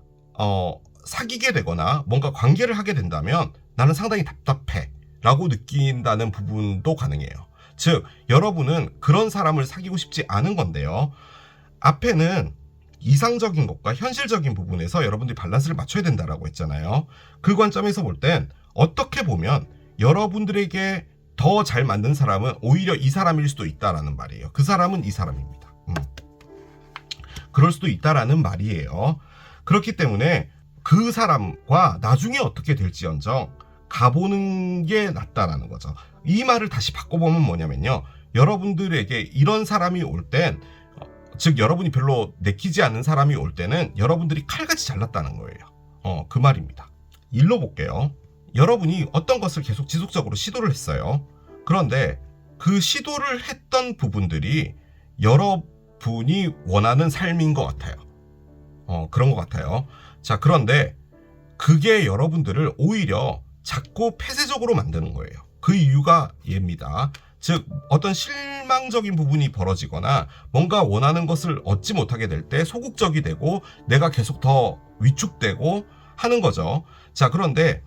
사귀게 되거나 뭔가 관계를 하게 된다면 나는 상당히 답답해 라고 느낀다는 부분도 가능해요. 즉, 여러분은 그런 사람을 사귀고 싶지 않은 건데요. 앞에는 이상적인 것과 현실적인 부분에서 여러분들이 밸런스를 맞춰야 된다라고 했잖아요. 그 관점에서 볼 땐 어떻게 보면 여러분들에게 더 잘 맞는 사람은 오히려 이 사람일 수도 있다라는 말이에요. 그 사람은 이 사람입니다. 그럴 수도 있다라는 말이에요. 그렇기 때문에 그 사람과 나중에 어떻게 될지언정 가보는 게 낫다라는 거죠. 이 말을 다시 바꿔보면 뭐냐면요. 여러분들에게 이런 사람이 올 땐, 즉 여러분이 별로 내키지 않는 사람이 올 때는 여러분들이 칼같이 잘났다는 거예요. 그 말입니다. 일로 볼게요. 여러분이 어떤 것을 계속 지속적으로 시도를 했어요. 그런데 그 시도를 했던 부분들이 여러분이 원하는 삶인 것 같아요. 그런 것 같아요. 자, 그런데 그게 여러분들을 오히려 자꾸 폐쇄적으로 만드는 거예요. 그 이유가 얘입니다. 즉, 어떤 실망적인 부분이 벌어지거나 뭔가 원하는 것을 얻지 못하게 될 때 소극적이 되고 내가 계속 더 위축되고 하는 거죠. 자, 그런데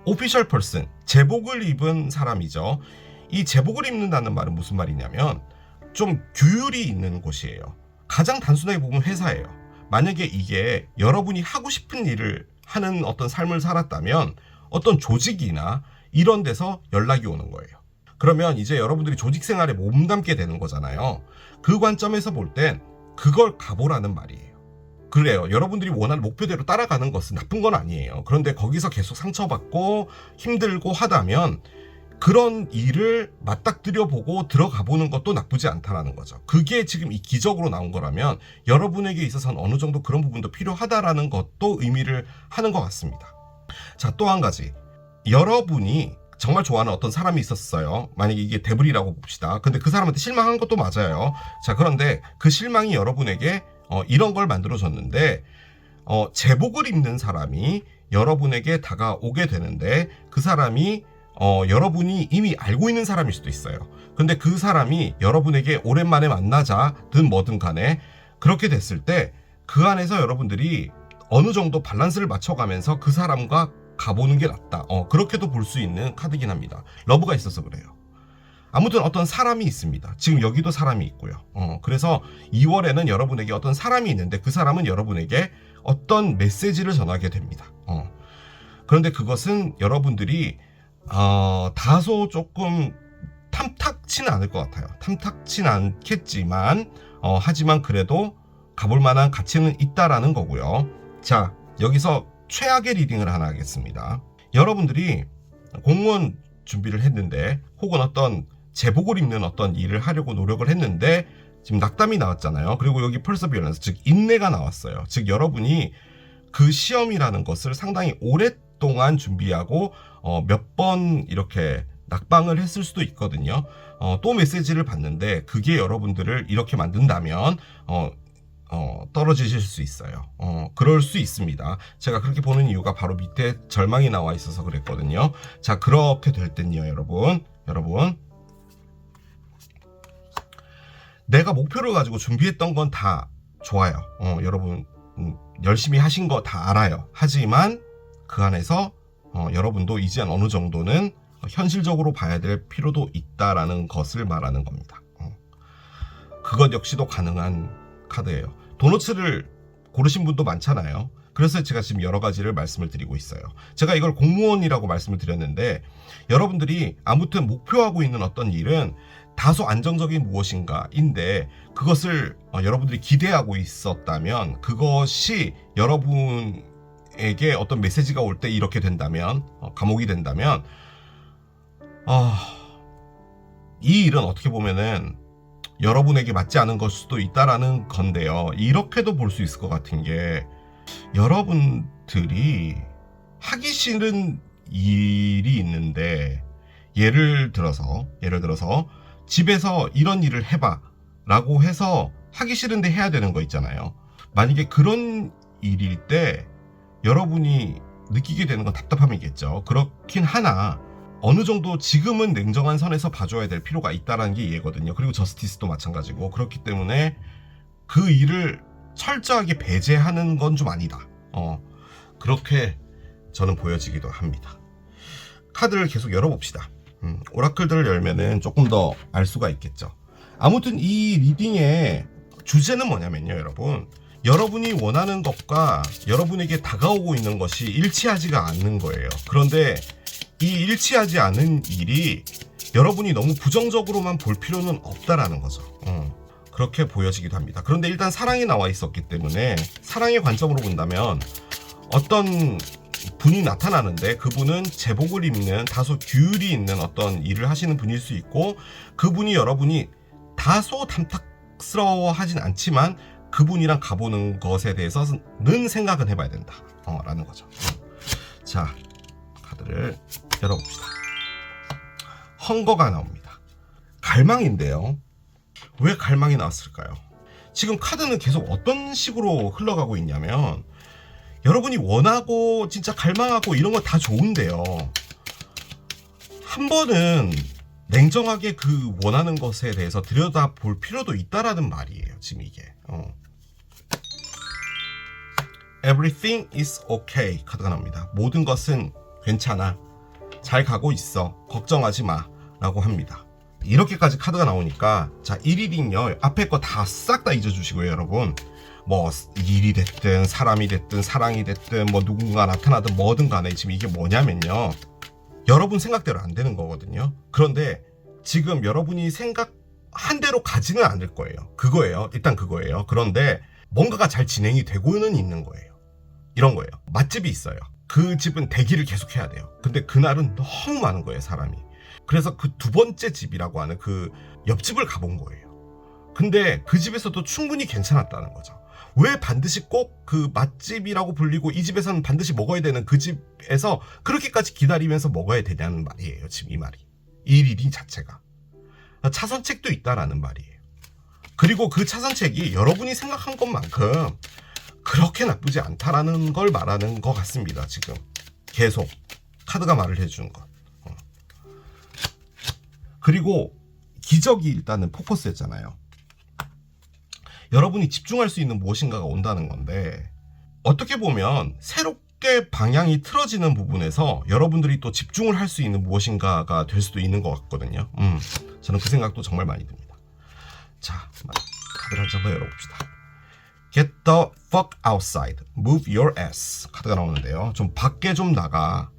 오피셜 펄슨, 제복을 입은 사람이죠. 이 제복을 입는다는 말은 무슨 말이냐면 좀 규율이 있는 곳이에요. 가장 단순하게 보면 회사예요. 만약에 이게 여러분이 하고 싶은 일을 하는 어떤 삶을 살았다면 어떤 조직이나 이런 데서 연락이 오는 거예요. 그러면 이제 여러분들이 조직 생활에 몸담게 되는 거잖아요. 그 관점에서 볼 땐 그걸 가보라는 말이에요. 그래요. 여러분들이 원하는 목표대로 따라가는 것은 나쁜 건 아니에요. 그런데 거기서 계속 상처받고 힘들고 하다면 그런 일을 맞닥뜨려 보고 들어가 보는 것도 나쁘지 않다라는 거죠. 그게 지금 이 기적으로 나온 거라면 여러분에게 있어서는 어느 정도 그런 부분도 필요하다라는 것도 의미를 하는 것 같습니다. 자, 또 한 가지. 여러분이 정말 좋아하는 어떤 사람이 있었어요. 만약에 이게 데블이라고 봅시다. 근데 그 사람한테 실망한 것도 맞아요. 자, 그런데 그 실망이 여러분에게 이런 걸 만들어줬는데 제복을 입는 사람이 여러분에게 다가오게 되는데 그 사람이 여러분이 이미 알고 있는 사람일 수도 있어요. 근데 그 사람이 여러분에게 오랜만에 만나자든 뭐든 간에 그렇게 됐을 때 그 안에서 여러분들이 어느 정도 밸런스를 맞춰가면서 그 사람과 가보는 게 낫다. 그렇게도 볼 수 있는 카드긴 합니다. 러브가 있어서 그래요. 아무튼 어떤 사람이 있습니다. 지금 여기도 사람이 있고요. 그래서 2월에는 여러분에게 어떤 사람이 있는데 그 사람은 여러분에게 어떤 메시지를 전하게 됩니다. 그런데 그것은 여러분들이 다소 조금 탐탁치는 않을 것 같아요. 탐탁치는 않겠지만 하지만 그래도 가볼 만한 가치는 있다라는 거고요. 자, 여기서 최악의 리딩을 하나 하겠습니다. 여러분들이 공무원 준비를 했는데 혹은 어떤 제복을 입는 어떤 일을 하려고 노력을 했는데 지금 낙담이 나왔잖아요. 그리고 여기 perseverance, 즉 인내가 나왔어요. 즉 여러분이 그 시험이라는 것을 상당히 오랫동안 준비하고 몇 번 이렇게 낙방을 했을 수도 있거든요. 또 메시지를 받는데 그게 여러분들을 이렇게 만든다면 떨어지실 수 있어요. 그럴 수 있습니다. 제가 그렇게 보는 이유가 바로 밑에 절망이 나와 있어서 그랬거든요. 자, 그렇게 될 땐요, 여러분. 내가 목표를 가지고 준비했던 건 다 좋아요. 여러분, 열심히 하신 거 다 알아요. 하지만 그 안에서 여러분도 이제 어느 정도는 현실적으로 봐야 될 필요도 있다라는 것을 말하는 겁니다. 그것 역시도 가능한 카드예요. 도너츠를 고르신 분도 많잖아요. 그래서 제가 지금 여러 가지를 말씀을 드리고 있어요. 제가 이걸 공무원이라고 말씀을 드렸는데 여러분들이 아무튼 목표하고 있는 어떤 일은 다소 안정적인 무엇인가인데 그것을 여러분들이 기대하고 있었다면 그것이 여러분에게 어떤 메시지가 올 때 이렇게 된다면 감옥이 된다면 이 일은 어떻게 보면은 여러분에게 맞지 않은 걸 수도 있다라는 건데요. 이렇게도 볼 수 있을 것 같은 게 여러분들이 하기 싫은 일이 있는데 예를 들어서 집에서 이런 일을 해봐 라고 해서 하기 싫은데 해야 되는 거 있잖아요. 만약에 그런 일일 때 여러분이 느끼게 되는 건 답답함이겠죠. 그렇긴 하나 어느 정도 지금은 냉정한 선에서 봐줘야 될 필요가 있다는 게 이해거든요. 그리고 저스티스도 마찬가지고 그렇기 때문에 그 일을 철저하게 배제하는 건 좀 아니다. 그렇게 저는 보여지기도 합니다. 카드를 계속 열어봅시다. 오라클들을 열면은 조금 더 알 수가 있겠죠. 아무튼 이 리딩의 주제는 뭐냐면요, 여러분. 여러분이 원하는 것과 여러분에게 다가오고 있는 것이 일치하지가 않는 거예요. 그런데 이 일치하지 않은 일이 여러분이 너무 부정적으로만 볼 필요는 없다라는 거죠. 그렇게 보여지기도 합니다. 그런데 일단 사랑이 나와 있었기 때문에 사랑의 관점으로 본다면 어떤 분이 나타나는데 그분은 제복을 입는 다소 규율이 있는 어떤 일을 하시는 분일 수 있고 그분이 여러분이 다소 탐탁스러워 하진 않지만 그분이랑 가보는 것에 대해서는 생각은 해봐야 된다 라는 거죠. 자, 카드를 열어봅시다. 헝거가 나옵니다. 갈망인데요. 왜 갈망이 나왔을까요? 지금 카드는 계속 어떤 식으로 흘러가고 있냐면 여러분이 원하고 진짜 갈망하고 이런 거 다 좋은데요. 한 번은 냉정하게 그 원하는 것에 대해서 들여다볼 필요도 있다라는 말이에요. 지금 이게. Everything is okay 카드가 나옵니다. 모든 것은 괜찮아. 잘 가고 있어. 걱정하지 마. 라고 합니다. 이렇게까지 카드가 나오니까 자, 1일은요. 앞에 거 다 싹 다 잊어주시고요, 여러분. 뭐 일이 됐든 사람이 됐든 사랑이 됐든 뭐 누군가 나타나든 뭐든 간에 지금 이게 뭐냐면요. 여러분 생각대로 안 되는 거거든요. 그런데 지금 여러분이 생각한 대로 가지는 않을 거예요. 그거예요. 일단 그거예요. 그런데 뭔가가 잘 진행이 되고는 있는 거예요. 이런 거예요. 맛집이 있어요. 그 집은 대기를 계속해야 돼요. 근데 그날은 너무 많은 거예요, 사람이. 그래서 그 두 번째 집이라고 하는 그 옆집을 가본 거예요. 근데 그 집에서도 충분히 괜찮았다는 거죠. 왜 반드시 꼭 그 맛집이라고 불리고 이 집에서는 반드시 먹어야 되는 그 집에서 그렇게까지 기다리면서 먹어야 되냐는 말이에요. 지금 이 말이. 이 리딩 자체가. 차선책도 있다라는 말이에요. 그리고 그 차선책이 여러분이 생각한 것만큼 그렇게 나쁘지 않다라는 걸 말하는 것 같습니다. 지금 계속 카드가 말을 해주는 것. 그리고 기적이 일단은 포커스였잖아요. 여러분이 집중할 수 있는 무엇인가가 온다는 건데, 어떻게 보면 새롭게 방향이 틀어지는 부분에서 여러분들이 또 집중을 할 수 있는 무엇인가가 될 수도 있는 것 같거든요. 저는 그 생각도 정말 많이 듭니다. 자, 카드를 한 장 더 열어봅시다. Get the fuck outside. Move your ass. 카드가 나오는데요. 좀 밖에 좀 나가.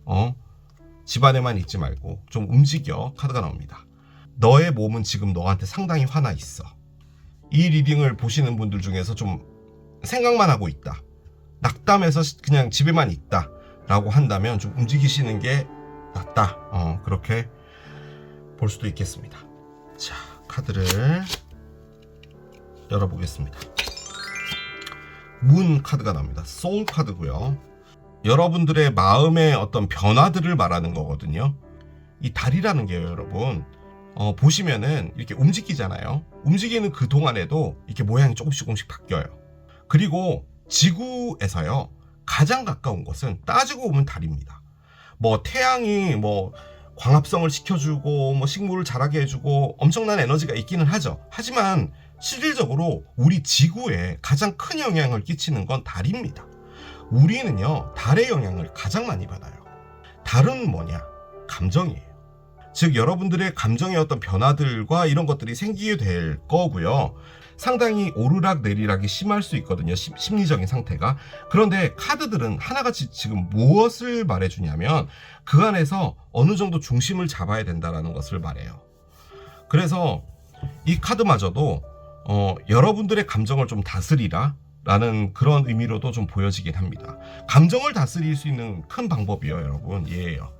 집 안에만 있지 말고 좀 움직여. 카드가 나옵니다. 너의 몸은 지금 너한테 상당히 화나 있어. 이 리딩을 보시는 분들 중에서 좀 생각만 하고 있다, 낙담해서 그냥 집에만 있다 라고 한다면 좀 움직이시는 게 낫다. 그렇게 볼 수도 있겠습니다. 자, 카드를 열어보겠습니다. 문 카드가 나옵니다. 소울 카드고요. 여러분들의 마음의 어떤 변화들을 말하는 거거든요. 이 달이라는 게요, 여러분, 보시면은 이렇게 움직이잖아요. 움직이는 그 동안에도 이렇게 모양이 조금씩 바뀌어요. 그리고 지구에서요, 가장 가까운 것은 따지고 보면 달입니다. 뭐 태양이 뭐 광합성을 시켜주고 뭐 식물을 자라게 해주고 엄청난 에너지가 있기는 하죠. 하지만 실질적으로 우리 지구에 가장 큰 영향을 끼치는 건 달입니다. 우리는요, 달의 영향을 가장 많이 받아요. 달은 뭐냐? 감정이에요. 즉 여러분들의 감정의 어떤 변화들과 이런 것들이 생기게 될 거고요. 상당히 오르락내리락이 심할 수 있거든요. 심리적인 상태가. 그런데 카드들은 하나같이 지금 무엇을 말해주냐면 그 안에서 어느 정도 중심을 잡아야 된다는 것을 말해요. 그래서 이 카드마저도 여러분들의 감정을 좀 다스리라 라는 그런 의미로도 좀 보여지긴 합니다. 감정을 다스릴 수 있는 큰 방법이요, 여러분, 얘예요.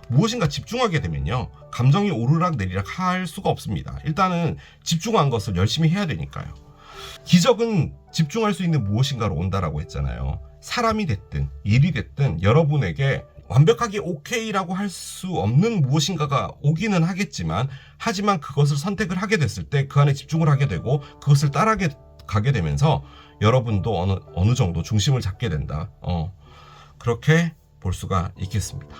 무엇인가 집중하게 되면요, 감정이 오르락 내리락 할 수가 없습니다. 일단은 집중한 것을 열심히 해야 되니까요. 기적은 집중할 수 있는 무엇인가로 온다라고 했잖아요. 사람이 됐든 일이 됐든 여러분에게 완벽하게 오케이라고 할 수 없는 무엇인가가 오기는 하겠지만, 하지만 그것을 선택을 하게 됐을 때 그 안에 집중을 하게 되고 그것을 따라가게 되면서 여러분도 어느 정도 중심을 잡게 된다. 그렇게 볼 수가 있겠습니다.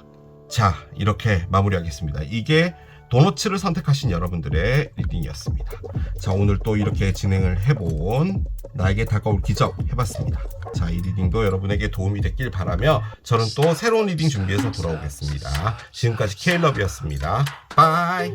자, 이렇게 마무리하겠습니다. 이게 도너츠를 선택하신 여러분들의 리딩이었습니다. 자, 오늘 또 이렇게 진행을 해본 나에게 다가올 기적 해봤습니다. 자, 이 리딩도 여러분에게 도움이 됐길 바라며 저는 또 새로운 리딩 준비해서 돌아오겠습니다. 지금까지 케일럽이었습니다. 바이.